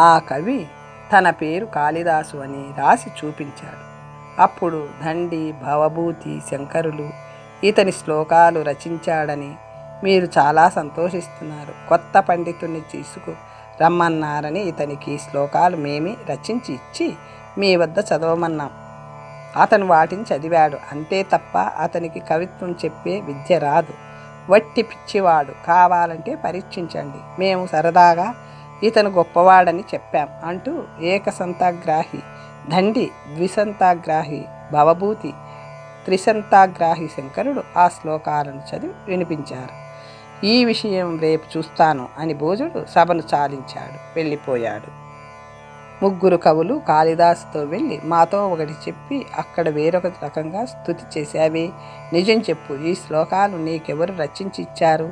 ఆ కవి తన పేరు కాళిదాసు అని రాసి చూపించాడు. అప్పుడు దండి, భవభూతి, శంకరులు ఇతని శ్లోకాలు రచించాడని మీరు చాలా సంతోషిస్తున్నారు. కొత్త పండితుడిని తీసుకు రమ్మన్నారని ఇతనికి శ్లోకాలు మేమే రచించి ఇచ్చి మీ వద్ద చదవమన్నాం. అతను వాటిని చదివాడు, అంతే తప్ప అతనికి కవిత్వం చెప్పే విద్య రాదు. వట్టి పిచ్చివాడు, కావాలంటే పరీక్షించండి. మేము సరదాగా ఇతను గొప్పవాడని చెప్పాం అంటూ ఏకసంతాగ్రాహి దండి, ద్విసంతాగ్రాహి భవభూతి, త్రిసంతాగ్రాహి శంకరుడు ఆ శ్లోకాలను చదివి వినిపించారు. ఈ విషయం రేపు చూస్తాను అని భోజుడు సభను చాలించాడు, వెళ్ళిపోయాడు. ముగ్గురు కవులు కాళిదాసుతో వెళ్ళి, మాతో ఒకటి చెప్పి అక్కడ వేరొక రకంగా స్తుతి చేశావే, నిజం చెప్పు, ఈ శ్లోకాలు నీకెవరు రచించి ఇచ్చారు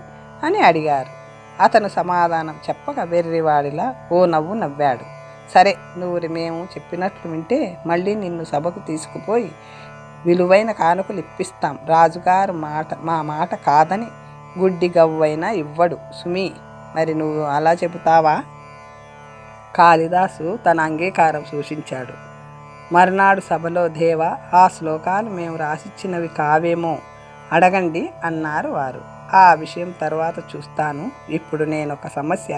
అని అడిగారు. అతను సమాధానం చెప్పక వెర్రివాడిలా ఓ నవ్వు నవ్వాడు. సరే, నువ్వు మేము చెప్పినట్లు వింటే మళ్ళీ నిన్ను సభకు తీసుకుపోయి విలువైన కానుకలు ఇప్పిస్తాం. రాజుగారు మా మాట కాదని గుడ్డి గవ్వైనా ఇవ్వడు సుమి. మరి నువ్వు అలా చెబుతావా? కాళిదాసు తన అంగీకారం సూచించాడు. మర్నాడు సభలో, దేవా, ఆ శ్లోకాలు మేము రాసిచ్చినవి కావేమో అడగండి అన్నారు వారు. ఆ విషయం తర్వాత చూస్తాను, ఇప్పుడు నేనొక సమస్య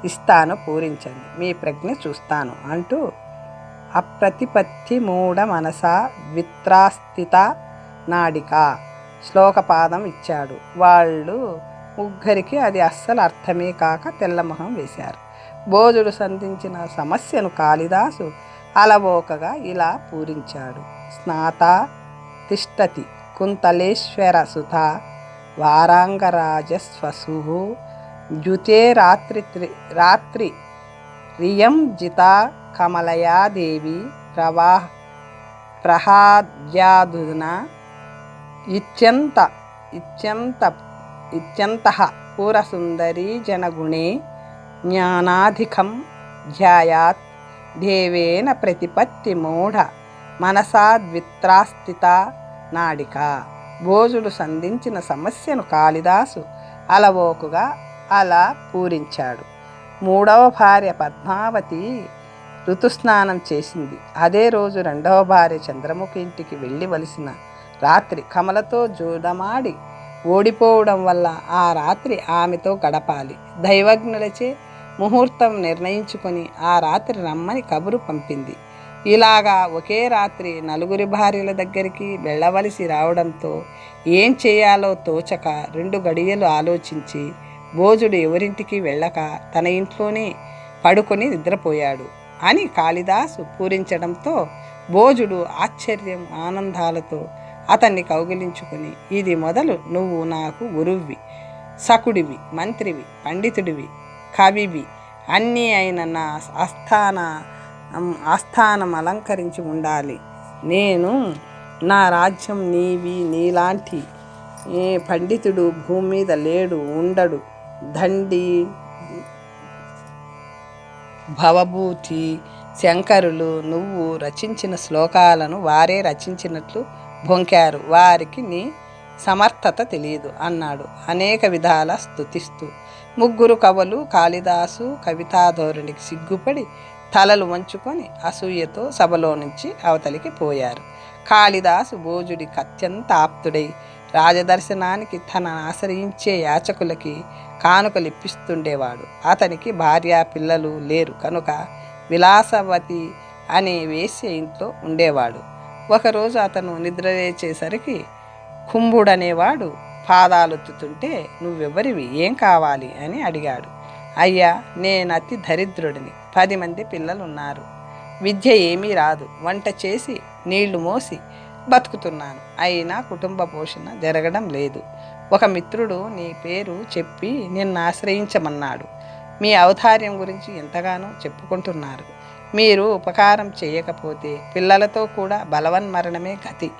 ఇస్తాను, పూరించండి, మీ ప్రజ్ఞ చూస్తాను అంటూ అప్రతిపత్తి మూఢ మనసా విత్రాస్థిత నాడిక శ్లోకపాదం ఇచ్చాడు. వాళ్ళు ముగ్గురికి అది అస్సలు అర్థమే కాక తెల్లమొహం వేశారు. భోజుడు సంధించిన సమస్యను కాళిదాసు అలవోకగా ఇలా పూరించాడు. స్నాత తిష్టతి కుంతలేశ్వర సుత వారాంగరాజస్వసు ద్యుతే రాత్రి రియం జిత కమలయాదేవి ప్రహాద్యాదున ఇత్యంతః పూరసుందరీ జనగుణే జ్ఞానాధికం ధ్యాయాత్ దేవేన ప్రతిపత్తి మూఢ మనసాద్విత్రాస్థిత నాడిక. భోజుడు సంధించిన సమస్యను కాళిదాసు అలవోకుగా అలా పూరించాడు. మూడవ భార్య పద్మావతి ఋతుస్నానం చేసింది. అదే రోజు రెండవ భార్య చంద్రముఖి ఇంటికి వెళ్ళివలసిన రాత్రి కమలతో జూదమాడి ఓడిపోవడం వల్ల ఆ రాత్రి ఆమెతో గడపాలి. దైవజ్ఞులచే ముహూర్తం నిర్ణయించుకొని ఆ రాత్రి రమ్మని కబురు పంపింది. ఇలాగా ఒకే రాత్రి నలుగురి భార్యల దగ్గరికి వెళ్ళవలసి రావడంతో ఏం చేయాలో తోచక 2 గడియలు ఆలోచించి భోజుడు ఎవరింటికి వెళ్ళక తన ఇంట్లోనే పడుకొని నిద్రపోయాడు అని కాళిదాసు పూరించడంతో భోజుడు ఆశ్చర్యం ఆనందాలతో అతన్ని కౌగిలించుకుని, ఇది మొదలు నువ్వు నాకు గురువువి, సకుడివి, మంత్రివి, పండితుడివి, కవివి అన్నీ అయిన నా ఆస్థానం అలంకరించి ఉండాలి. నేను నా రాజ్యం నీలాంటి పండితుడు భూమి మీద లేడు, ఉండడు. దండి, భవభూతి, శంకరులు నువ్వు రచించిన శ్లోకాలను వారే రచించినట్లు బొంకారు, వారికి నీ సమర్థత తెలియదు అన్నాడు అనేక విధాల స్తుతిస్తూ. ముగ్గురు కవులు కాళిదాసు కవితాధోరణికి సిగ్గుపడి తలలు వంచుకొని అసూయతో సభలో నుంచి అవతలికి పోయారు. కాళిదాసు భోజుడికి అత్యంత ఆప్తుడై రాజదర్శనానికి తనను ఆశ్రయించే యాచకులకి కానుకలు ఇప్పిస్తుండేవాడు. అతనికి భార్య పిల్లలు లేరు కనుక విలాసవతి అనే వేశ్య ఇంట్లో ఉండేవాడు. ఒకరోజు అతను నిద్ర లేచేసరికి కుంభుడనేవాడు పాదాలొత్తుతుంటే, "నువ్వెవరివి, ఏం కావాలి?" అని అడిగాడు. "అయ్యా, నేను అతి దరిద్రుడిని. 10 మంది పిల్లలున్నారు. విద్య ఏమీ రాదు. వంట చేసి నీళ్లు మోసి బతుకుతున్నాను. అయినా కుటుంబ పోషణ జరగడం లేదు. ఒక మిత్రుడు నీ పేరు చెప్పి నిన్ను ఆశ్రయించమన్నాడు. మీ ఔదార్యం గురించి ఎంతగానో చెప్పుకుంటున్నారు. మీరు ఉపకారం చేయకపోతే పిల్లలతో కూడా బలవన్మరణమే గతి"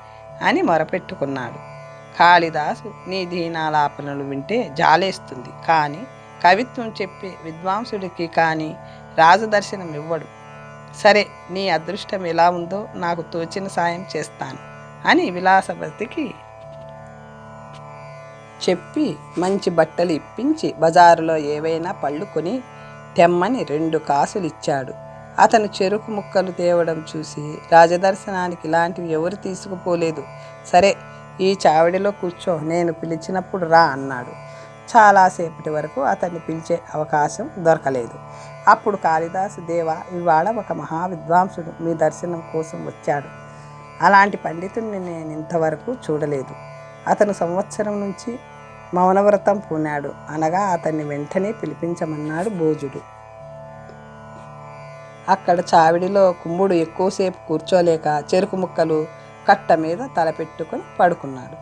అని మొరపెట్టుకున్నాడు. కాళిదాసు నీ దీనాలాపనలు వింటే జాలేస్తుంది, కానీ కవిత్వం చెప్పే విద్వాంసుడికి కానీ రాజదర్శనం ఇవ్వడు. సరే, నీ అదృష్టం ఎలా ఉందో నాకు తోచిన సాయం చేస్తాను అని విలాసవతికి చెప్పి మంచి బట్టలు ఇప్పించి బజారులో ఏవైనా పళ్ళు కొని తెమ్మని 2 కాసులు ఇచ్చాడు. అతను చెరుకు ముక్కలు తేవడం చూసి, రాజదర్శనానికి ఇలాంటివి ఎవరు తీసుకుపోలేదు. "సరే, ఈ చావిడిలో కూర్చో, నేను పిలిచినప్పుడు రా" అన్నాడు. చాలాసేపటి వరకు అతన్ని పిలిచే అవకాశం దొరకలేదు. అప్పుడు కాళిదాసు, "దేవా, ఇవాళ ఒక మహావిద్వాంసుడు మీ దర్శనం కోసం వచ్చాడు. అలాంటి పండితుడిని నేను ఇంతవరకు చూడలేదు. అతను సంవత్సరం నుంచి మౌనవ్రతం పూనాడు" అనగా అతన్ని వెంటనే పిలిపించమన్నాడు భోజుడు. అక్కడ చావిడిలో కుంభుడు ఎక్కువసేపు కూర్చోలేక చెరుకు ముక్కలు కట్ట మీద తలపెట్టుకొని పడుకున్నాడు.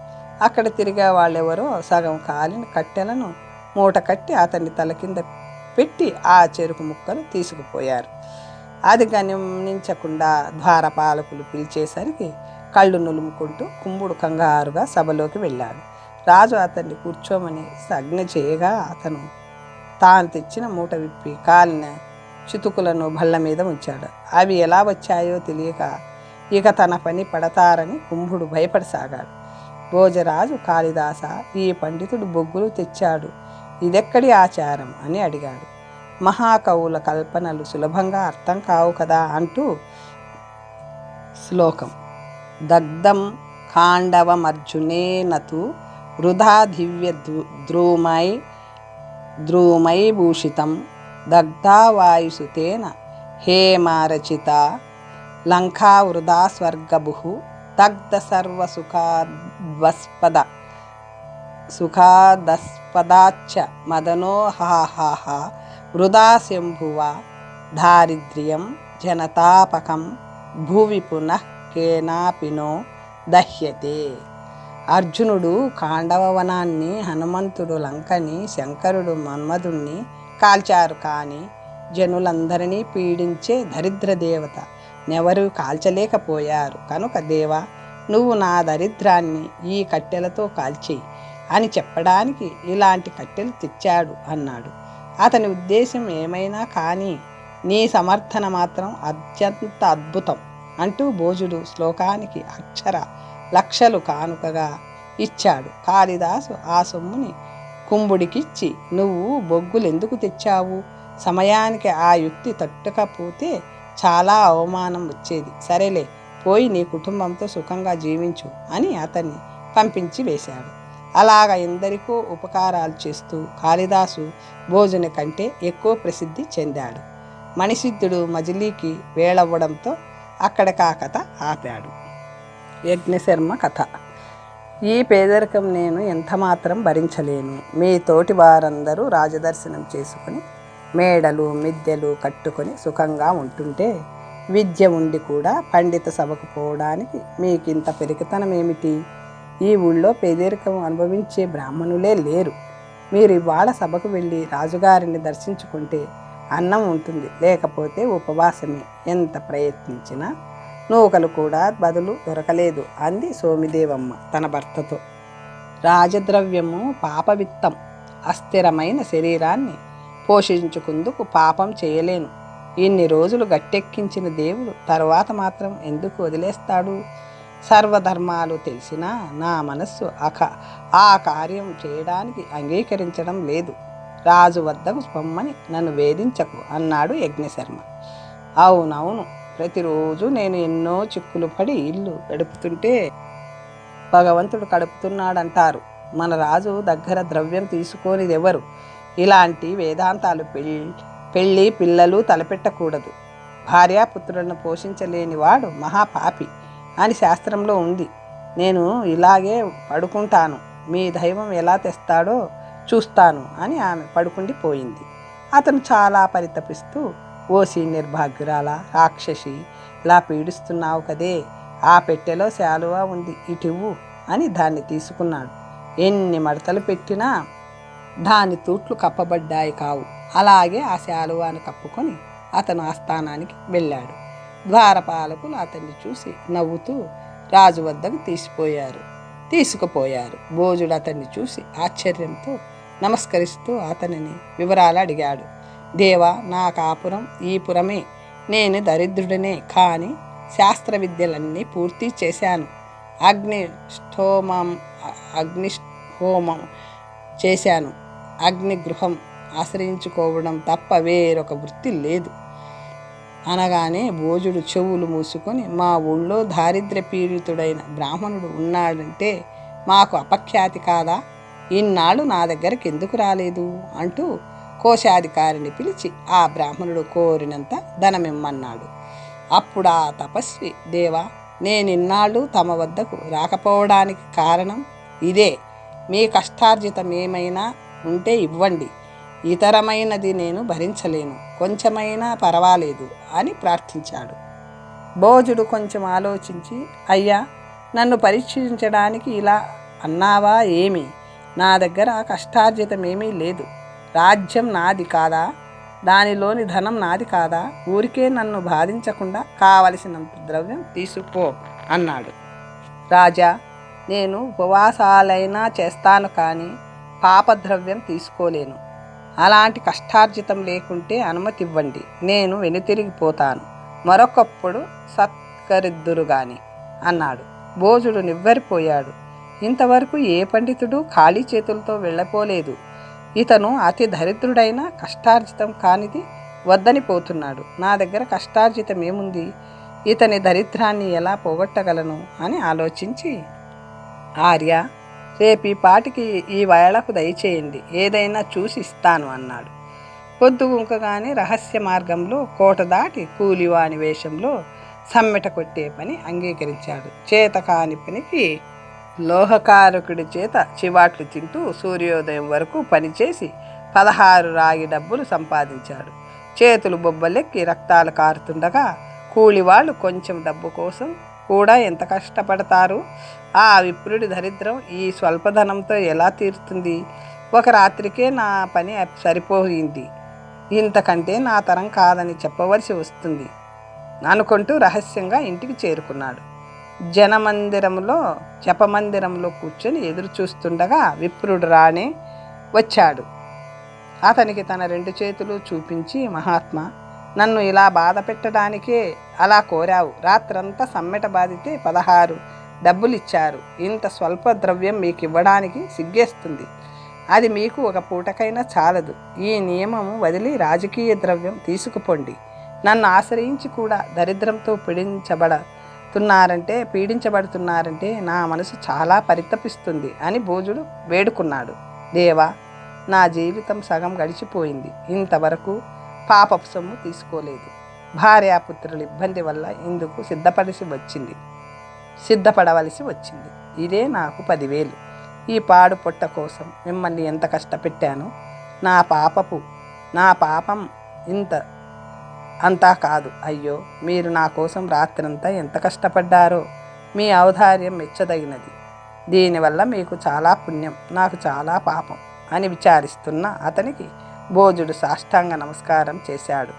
అక్కడ తిరిగే వాళ్ళెవరో సగం కాలిన కట్టెలను మూట కట్టి అతన్ని తల కింద పెట్టి ఆ చెరుకు ముక్కలు తీసుకుపోయారు. అది గమనించకుండా ద్వారపాలకులు పిలిచేసరికి కళ్ళు నులుముకుంటూ కుంభుడు కంగారుగా సభలోకి వెళ్ళాడు. రాజు అతన్ని కూర్చోమని సజ్ఞ చేయగా అతను తాను తెచ్చిన మూట విప్పి కాలిన చితుకులను బల్ల మీద ఉంచాడు. అవి ఎలా వచ్చాయో తెలియక ఇక తన పని పడతారని కుంభుడు భయపడసాగాడు. భోజరాజు, "కాళిదాస, ఈ పండితుడు బొగ్గులు తెచ్చాడు, ఇదెక్కడి ఆచారం?" అని అడిగాడు. "మహాకవుల కల్పనలు సులభంగా అర్థం కావు కదా" అంటూ శ్లోకం. "దగ్ధం ఖాండవమర్జునేనతు వృధా దివ్య ద్రూమై భూషితం దగ్ధా వాయుసుతేన హేమారచిత లంకా వృధా స్వర్గభుః దగ్ధ సుఖాదస్పదాచ్చ మదనో హాహాహ వృధా శంభువ దారిద్ర్యం జనతాపకం భువి పునః కేనాపినో దహ్యతే." అర్జునుడు ఖాండవవనాన్ని, హనుమంతుడు లంకని, శంకరుడు మన్మధుణ్ణి కాల్చారు. కానీ జనులందరినీ పీడించే దరిద్ర దేవత నెవరూ కాల్చలేకపోయారు. కనుక దేవా, నువ్వు నా దరిద్రాన్ని ఈ కట్టెలతో కాల్చేయి అని చెప్పడానికి ఇలాంటి కట్టెలు తెచ్చాడు అన్నాడు. అతని ఉద్దేశం ఏమైనా కానీ నీ సమర్థన మాత్రం అత్యంత అద్భుతం అంటూ భోజుడు శ్లోకానికి అక్షర లక్షలు కానుకగా ఇచ్చాడు. కాళిదాసు ఆ సొమ్ముని కుంభుడికిచ్చి, "నువ్వు బొగ్గులు ఎందుకు తెచ్చావు? సమయానికి ఆ యుక్తి తట్టకపోతే చాలా అవమానం వచ్చేది. సరేలే, పోయి నీ కుటుంబంతో సుఖంగా జీవించు" అని అతన్ని పంపించి వేశాడు. అలాగ ఎందరికో ఉపకారాలు చేస్తూ కాళిదాసు భోజుని కంటే ఎక్కువ ప్రసిద్ధి చెందాడు. మణిసిద్ధుడు మజిలీకి వేళవ్వడంతో అక్కడికా కథ ఆపాడు. యజ్ఞశర్మ కథ. "ఈ పేదరికం నేను ఎంతమాత్రం భరించలేను. మీ తోటి వారందరూ రాజదర్శనం చేసుకుని మేడలు మిద్దెలు కట్టుకొని సుఖంగా ఉంటుంటే విద్య ఉండి కూడా పండిత సభకు పోవడానికి మీకింత పెరిగితనం ఏమిటి? ఈ ఊళ్ళో పేదరికం అనుభవించే బ్రాహ్మణులే లేరు. మీరు ఇవాళ సభకు వెళ్ళి రాజుగారిని దర్శించుకుంటే అన్నం ఉంటుంది, లేకపోతే ఉపవాసమే. ఎంత ప్రయత్నించినా నూకలు కూడా బదులు దొరకలేదు" అంది సోమిదేవమ్మ తన భర్తతో. "రాజద్రవ్యము పాపవిత్తం. అస్థిరమైన శరీరాన్ని పోషించుకుందుకు పాపం చేయలేను. ఇన్ని రోజులు గట్టెక్కించిన దేవుడు తరువాత మాత్రం ఎందుకు వదిలేస్తాడు? సర్వధర్మాలు తెలిసినా నా మనస్సు ఆ కార్యం చేయడానికి అంగీకరించడం లేదు. రాజు వద్దకు పొమ్మని నన్ను వేధించకు" అన్నాడు యజ్ఞశర్మ. "అవునవును, ప్రతిరోజు నేను ఎన్నో చిక్కులు పడి ఇల్లు గడుపుతుంటే భగవంతుడు కడుపుతున్నాడంటారు. మన రాజు దగ్గర ద్రవ్యం తీసుకొనిదెవరు? ఇలాంటి వేదాంతాలు పెళ్ళి పిల్లలు తలపెట్టకూడదు. భార్యాపుత్రులను పోషించలేనివాడు మహాపాపి అని శాస్త్రంలో ఉంది. నేను ఇలాగే పడుకుంటాను, మీ దైవం ఎలా తెస్తాడో చూస్తాను అని ఆమె పడుకుండిపోయింది. అతను చాలా పరితపిస్తూ, ఓసి నిర్భాగ్యురాల రాక్షసి, ఇలా పీడిస్తున్నావు కదే, ఆ పెట్టెలో శాలువా ఉంది, ఇటివ్వు అని దాన్ని తీసుకున్నాడు. ఎన్ని మడతలు పెట్టినా దాని తూట్లు కప్పబడ్డాయి కావు. అలాగే ఆ శాలువాను కప్పుకొని అతను ఆస్థానానికి వెళ్ళాడు. ద్వారపాలకులు అతన్ని చూసి నవ్వుతూ రాజు వద్దకు తీసుకుపోయారు. భోజుడు అతన్ని చూసి ఆశ్చర్యంతో నమస్కరిస్తూ అతనిని వివరాలు అడిగాడు. దేవా, నా కాపురం ఈ పురమే. నేను దరిద్రుడినే, కానీ శాస్త్ర విద్యలన్నీ పూర్తి చేశాను. అగ్నిహోమం చేశాను. అగ్నిగృహం ఆశ్రయించుకోవడం తప్ప వేరొక వృత్తి లేదు అనగానే భోజుడు చెవులు మూసుకొని, మా ఊళ్ళో దారిద్ర్య పీడితుడైన బ్రాహ్మణుడు ఉన్నాడంటే మాకు అపఖ్యాతి కాదా? ఇన్నాళ్ళు నా దగ్గరికి ఎందుకు రాలేదు అంటూ కోశాధికారిని పిలిచి ఆ బ్రాహ్మణుడు కోరినంత ధనమిమ్మన్నాడు. అప్పుడు ఆ తపస్వి, దేవా, నేనిన్నాళ్ళు తమ వద్దకు రాకపోవడానికి కారణం ఇదే. మీ కష్టార్జితం ఏమైనా ఉంటే ఇవ్వండి, ఇతరమైనది నేను భరించలేను, కొంచెమైనా పర్వాలేదు అని ప్రార్థించాడు. భోజుడు కొంచెం ఆలోచించి, అయ్యా, నన్ను పరీక్షించడానికి ఇలా అన్నావా ఏమి? నా దగ్గర కష్టార్జితం ఏమీ లేదు. రాజ్యం నాది కాదా? దానిలోని ధనం నాది కాదా? ఊరికే నన్ను బాధించకుండా కావలసినంత ద్రవ్యం తీసుకో అన్నాడు. రాజా, నేను ఉపవాసాలైనా చేస్తాను, కానీ పాపద్రవ్యం తీసుకోలేను. అలాంటి కష్టార్జితం లేకుంటే అనుమతి ఇవ్వండి, నేను వెనుతిరిగిపోతాను. మరొకప్పుడు సత్కరిద్దురు గాని అన్నాడు. భోజుడు నివ్వెరపోయాడు. ఇంతవరకు ఏ పండితుడు ఖాళీ చేతులతో వెళ్ళపోలేదు. ఇతను అతి దరిద్రుడైన కష్టార్జితం కానిది వద్దని పోతున్నాడు. నా దగ్గర కష్టార్జితం ఏముంది? ఇతని దరిద్రాన్ని ఎలా పోగొట్టగలను అని ఆలోచించి, ఆర్య, రేపు ఈ పాటికి ఈ వేళకు దయచేయండి, ఏదైనా చూసి ఇస్తాను అన్నాడు. పొద్దుగుంకగానే రహస్య మార్గంలో కోట దాటి కూలివాని వేషంలో సమ్మెట కొట్టే పని అంగీకరించాడు. చేతకాని పనికి లోహకారకుడి చేత చివాట్లు తింటూ సూర్యోదయం వరకు పనిచేసి 16 రాగి డబ్బులు సంపాదించాడు. చేతులు బొబ్బలెక్కి రక్తాలు కారుతుండగా కూలివాళ్ళు కొంచెం డబ్బు కోసం కూడా ఎంత కష్టపడతారు? ఆ విప్రుడి దరిద్రం ఈ స్వల్పధనంతో ఎలా తీరుతుంది? ఒక రాత్రికే నా పని సరిపోయింది, ఇంతకంటే నా తరం కాదని చెప్పవలసి వస్తుంది అనుకుంటూ రహస్యంగా ఇంటికి చేరుకున్నాడు. జపమందిరంలో కూర్చొని ఎదురు చూస్తుండగా విప్రుడు రానే వచ్చాడు. అతనికి తన 2 చేతులు చూపించి, మహాత్మా, నన్ను ఇలా బాధ పెట్టడానికే అలా కోరావు. రాత్రంతా సమ్మెట బాధితే 16 డబ్బులు ఇచ్చారు. ఇంత స్వల్ప ద్రవ్యం మీకు ఇవ్వడానికి సిగ్గేస్తుంది. అది మీకు ఒక పూటకైనా చాలదు. ఈ నియమం వదిలి రాజకీయ ద్రవ్యం తీసుకుపోండి. నన్ను ఆశ్రయించి కూడా దరిద్రంతో పీడించబడుతున్నారంటే నా మనసు చాలా పరితపిస్తుంది అని భోజుడు వేడుకున్నాడు. దేవా, నా జీవితం సగం గడిచిపోయింది, ఇంతవరకు పాపపు సొమ్ము తీసుకోలేదు. భార్యాపుత్రుల ఇబ్బంది వల్ల ఇందుకు సిద్ధపడవలసి వచ్చింది. ఇదే నాకు 10,000. ఈ పాడు పొట్ట కోసం మిమ్మల్ని ఎంత కష్టపెట్టాను. నా పాపం అంతా కాదు. అయ్యో, మీరు నా కోసం రాత్రంతా ఎంత కష్టపడ్డారో. మీ ఔదార్యం మెచ్చదగినది. దీనివల్ల మీకు చాలా పుణ్యం, నాకు చాలా పాపం అని విచారిస్తున్న అతనికి భోజుడు సాష్టాంగ నమస్కారం చేశాడు.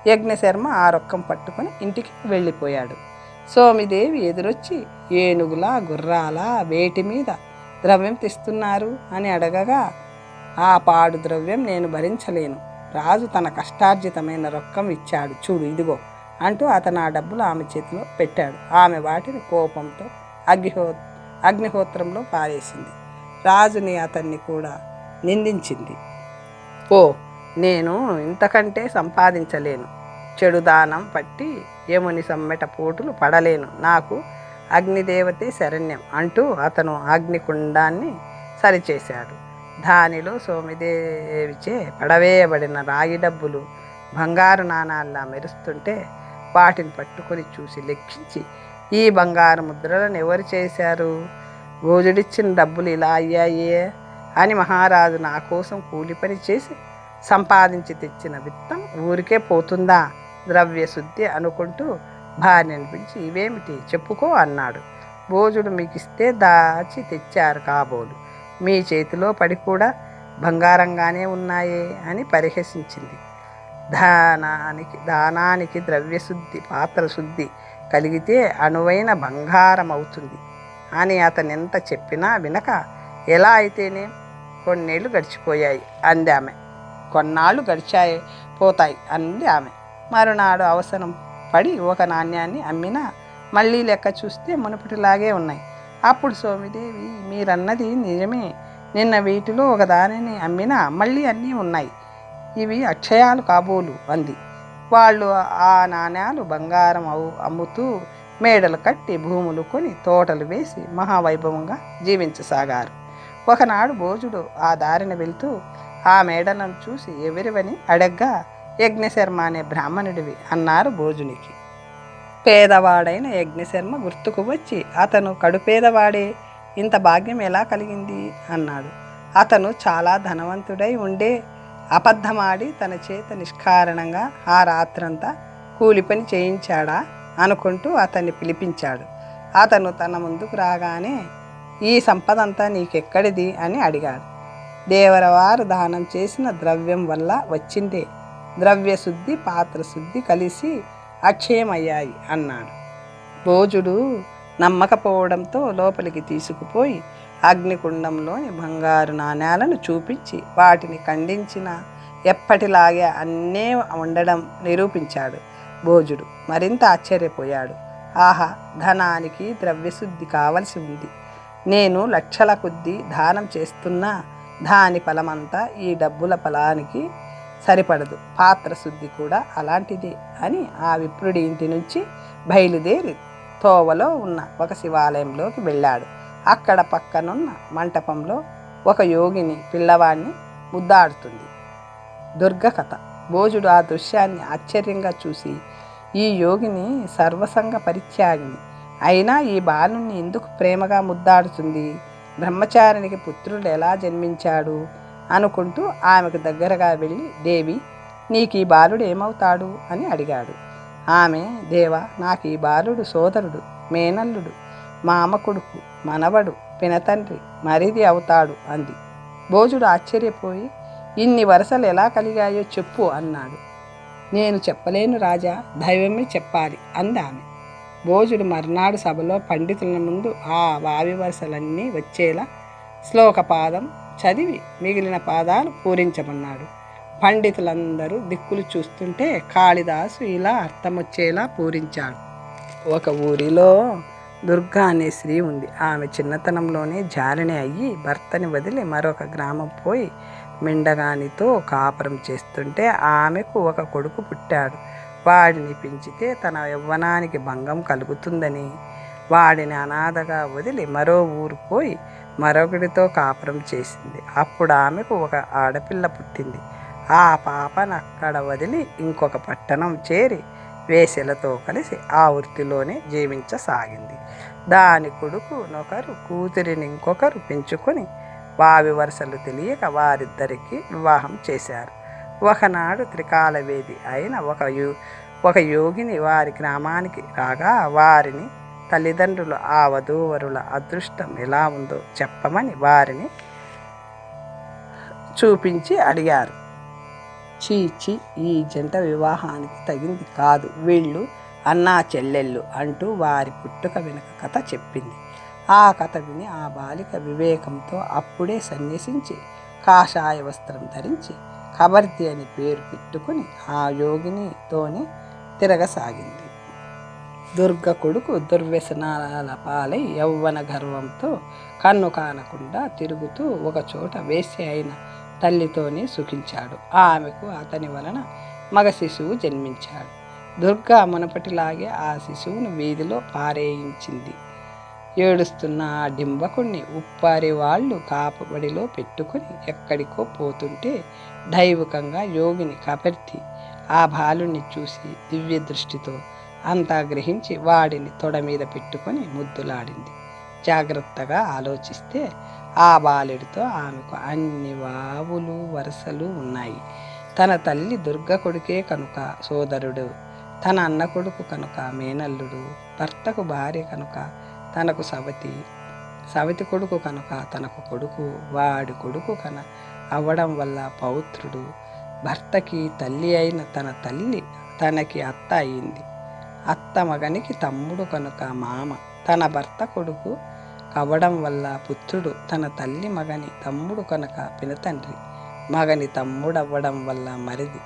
యజ్ఞశర్మ ఆ రొక్కం పట్టుకొని ఇంటికి వెళ్ళిపోయాడు. సోమిదేవి ఎదురొచ్చి, ఏనుగుల గుర్రాల వేటి మీద ద్రవ్యం తెస్తున్నారు అని అడగగా, ఆ పాడు ద్రవ్యం నేను భరించలేను. రాజు తన కష్టార్జితమైన రొక్కం ఇచ్చాడు, చూడు ఇదిగో అంటూ అతను ఆ డబ్బులు ఆమె చేతిలో పెట్టాడు. ఆమె వాటిని కోపంతో అగ్నిహోత్రంలో పారేసింది. రాజుని అతన్ని కూడా నిందించింది. నేను ఇంతకంటే సంపాదించలేను. చెడు దానం పట్టి యముని సమ్మెట పోటులు పడలేను. నాకు అగ్నిదేవతే శరణ్యం అంటూ అతను అగ్నికుండాన్ని సరిచేశాడు. దానిలో సోమిదేవిచే పడవేయబడిన రాగి డబ్బులు బంగారు నాణాల్లా మెరుస్తుంటే వాటిని పట్టుకొని చూసి లెక్కించి, ఈ బంగారు ముద్రలను ఎవరు చేశారు? భోజుడిచ్చిన డబ్బులు ఇలా అయ్యాయే అని మహారాజు నా కోసం కూలి పని చేసి సంపాదించి తెచ్చిన విత్తం ఊరికే పోతుందా? ద్రవ్యశుద్ధి అనుకుంటూ భార్యను పిలిచి, ఇవేమిటి చెప్పుకో అన్నాడు. భోజుడు మీకిస్తే దాచి తెచ్చారు కాబోలు, మీ చేతిలో పడి కూడా బంగారంగానే ఉన్నాయే అని పరిహసించింది. దానానికి ద్రవ్యశుద్ధి, పాత్రశుద్ధి కలిగితే అణువైన బంగారం అవుతుంది అని అతనెంత చెప్పినా వినక, ఎలా అయితేనే కొన్నేళ్ళు గడిచిపోయాయి అంది ఆమె. కొన్నాళ్ళు గడిచాయి పోతాయి అంది ఆమె. మరునాడు అవసరం పడి ఒక నాణ్యాన్ని అమ్మినా మళ్ళీ లెక్క చూస్తే మునుపటిలాగే ఉన్నాయి. అప్పుడు సోమిదేవి, మీరన్నది నిజమే, నిన్న వీటిలో ఒక దానిని అమ్మినా మళ్ళీ అన్నీ ఉన్నాయి, ఇవి అక్షయాలు కాబోలు అంది. వాళ్ళు ఆ నాణ్యాలు బంగారం అమ్ముతూ మేడలు కట్టి భూములు కొని తోటలు వేసి మహావైభవంగా జీవించసాగారు. ఒకనాడు భోజుడు ఆ దారిన వెళ్తూ ఆ మేడలను చూసి ఎవరివని అడగ్గా, యజ్ఞశర్మ అనే బ్రాహ్మణుడివి అన్నారు భోజునికి. పేదవాడైన యజ్ఞశర్మ గుర్తుకు వచ్చి, అతను కడుపేదవాడే, ఇంత భాగ్యం ఎలా కలిగింది అన్నాడు. అతను చాలా ధనవంతుడై ఉండే అబద్ధమాడి తన చేత నిష్కారణంగా ఆ రాత్రంతా కూలి పని చేయించాడా అనుకుంటూ అతన్ని పిలిపించాడు. అతను తన ముందుకు రాగానే, ఈ సంపదంతా నీకెక్కడిది అని అడిగాడు. దేవరవారు దానం చేసిన ద్రవ్యం వల్ల వచ్చిందే, ద్రవ్యశుద్ధి పాత్రశుద్ధి కలిసి అక్షయమయ్యాయి అన్నాడు. భోజుడు నమ్మకపోవడంతో లోపలికి తీసుకుపోయి అగ్నికుండంలోని బంగారు నాణ్యాలను చూపించి వాటిని ఖండించిన ఎప్పటిలాగే అన్నే ఉండడం నిరూపించాడు. భోజుడు మరింత ఆశ్చర్యపోయాడు. ఆహా, ధనానికి ద్రవ్యశుద్ధి కావలసి ఉంది, నేను లక్షల కొద్దీ దానం చేస్తున్నా దాని ఫలమంతా ఈ డబ్బుల ఫలానికి సరిపడదు, పాత్రశుద్ధి కూడా అలాంటిదే అని ఆ విప్రుడి ఇంటి నుంచి బయలుదేరి తోవలో ఉన్న ఒక శివాలయంలోకి వెళ్ళాడు. అక్కడ పక్కనున్న మంటపంలో ఒక యోగిని పిల్లవాడిని ముద్దాడుతుంది. దుర్గ కథ. భోజుడు ఆ దృశ్యాన్ని ఆశ్చర్యంగా చూసి, ఈ యోగిని సర్వసంగ పరిత్యాగిని అయినా ఈ బాలుణ్ణి ఎందుకు ప్రేమగా ముద్దాడుతుంది? బ్రహ్మచారినికి పుత్రుడు ఎలా జన్మించాడు అనుకుంటూ ఆమెకు దగ్గరగా వెళ్ళి, దేవి, నీకు ఈ బాలుడు ఏమవుతాడు అని అడిగాడు. ఆమె, దేవ, నాకు ఈ బాలుడు సోదరుడు, మేనల్లుడు, మామ కొడుకు, మనవడు, పినతండ్రి, మరిది అవుతాడు అంది. భోజుడు ఆశ్చర్యపోయి, ఇన్ని వరసలు ఎలా కలిగాయో చెప్పు అన్నాడు. నేను చెప్పలేను రాజా, దైవమే చెప్పాలి అంది ఆమె. భోజుడు మర్నాడు సభలో పండితుల ముందు ఆ వావి వరసలన్నీ వచ్చేలా శ్లోకపాదం చదివి మిగిలిన పాదాలు పూరించమన్నాడు. పండితులందరూ దిక్కులు చూస్తుంటే కాళిదాసు ఇలా అర్థమొచ్చేలా పూరించాడు. ఒక ఊరిలో దుర్గ అనే స్త్రీ ఉంది. ఆమె చిన్నతనంలోనే జారిని అయ్యి భర్తని వదిలి మరొక గ్రామం పోయి మిండగానితో కాపురం చేస్తుంటే ఆమెకు ఒక కొడుకు పుట్టాడు. వాడిని పెంచితే తన యవ్వనానికి భంగం కలుగుతుందని వాడిని అనాథగా వదిలి మరో ఊరు పోయి మరొకడితో కాపురం చేసింది. అప్పుడు ఆమెకు ఒక ఆడపిల్ల పుట్టింది. ఆ పాపను అక్కడ వదిలి ఇంకొక పట్టణం చేరి వేశ్యలతో కలిసి ఆ వృత్తిలోనే జీవించసాగింది. దాని కొడుకునొకరు, కూతురిని ఇంకొకరు పెంచుకొని వావి వరుసలు తెలియక వారిద్దరికీ వివాహం చేశారు. ఒకనాడు త్రికాలవేది అయిన ఒక యోగిని వారి గ్రామానికి రాగా వారిని తల్లిదండ్రులు ఆ వధూవరుల అదృష్టం ఎలా ఉందో చెప్పమని వారిని చూపించి అడిగారు. చీచి, ఈ జంట వివాహానికి తగింది కాదు, వీళ్ళు అన్నా చెల్లెళ్ళు అంటూ వారి పుట్టుక వెనుక కథ చెప్పింది. ఆ కథ విని ఆ బాలిక వివేకంతో అప్పుడే సన్యసించి కాషాయ వస్త్రం ధరించి కబర్తి అని పేరు పెట్టుకుని ఆ యోగినితోనే తిరగసాగింది. దుర్గ కొడుకు దుర్వ్యసనాల పాలై యౌవన గర్వంతో కన్ను కానకుండా తిరుగుతూ ఒకచోట వేశ్య అయిన తల్లితోనే సుఖించాడు. ఆమెకు అతని వలన మగ శిశువు జన్మించాడు. దుర్గ మునపటిలాగే ఆ శిశువును వీధిలో పారేయించింది. ఏడుస్తున్న ఆ డింబకుణ్ణి ఉప్పారి వాళ్ళు కాపబడిలో పెట్టుకుని ఎక్కడికో పోతుంటే దైవికంగా యోగిని కపెర్తి ఆ బాలుని చూసి దివ్య దృష్టితో అంతా గ్రహించి వాడిని తొడ మీద పెట్టుకొని ముద్దులాడింది. జాగ్రత్తగా ఆలోచిస్తే ఆ బాలుడితో ఆమెకు అన్ని వావులు వరుసలు ఉన్నాయి. తన తల్లి దుర్గ కొడుకే కనుక సోదరుడు, తన అన్న కొడుకు కనుక మేనల్లుడు, భర్తకు భార్య కనుక తనకు సవతి, సవతి కొడుకు కనుక తనకు కొడుకు, వాడి కొడుకు అవ్వడం వల్ల పౌత్రుడు, భర్తకి తల్లి అయిన తన తల్లి తనకి అత్త అయింది. అత్త మగనికి తమ్ముడు కనుక మామ, తన భర్త కొడుకు అవ్వడం వల్ల పుత్రుడు, తన తల్లి మగని తమ్ముడు కనుక పినతండ్రి, మగని తమ్ముడవ్వడం వల్ల మరిది.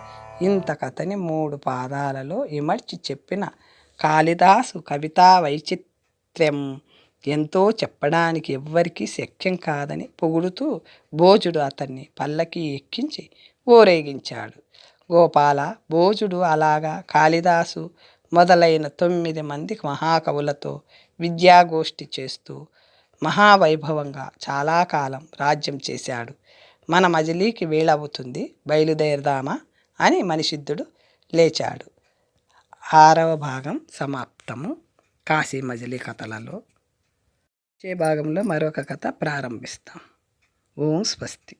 ఇంత కథని 3 పాదాలలో ఇమర్చి చెప్పిన కాళిదాసు కవితా వైచిత్ర్యం ఎంతో చెప్పడానికి ఎవ్వరికీ శక్యం కాదని పొగుడుతూ భోజుడు అతన్ని పల్లకి ఎక్కించి ఊరేగించాడు. గోపాల, భోజుడు అలాగా కాళిదాసు మొదలైన 9 మంది మహాకవులతో విద్యాగోష్ఠి చేస్తూ మహావైభవంగా చాలా కాలం రాజ్యం చేశాడు. మన మజిలీకి వేళవుతుంది, బయలుదేరదామా అని మనిషిద్ధుడు లేచాడు. 6వ భాగం సమాప్తము. కాశీ మజిలీ కథలలో వచ్చే భాగంలో మరొక కథ ప్రారంభిస్తాం. ఓం స్వస్తి.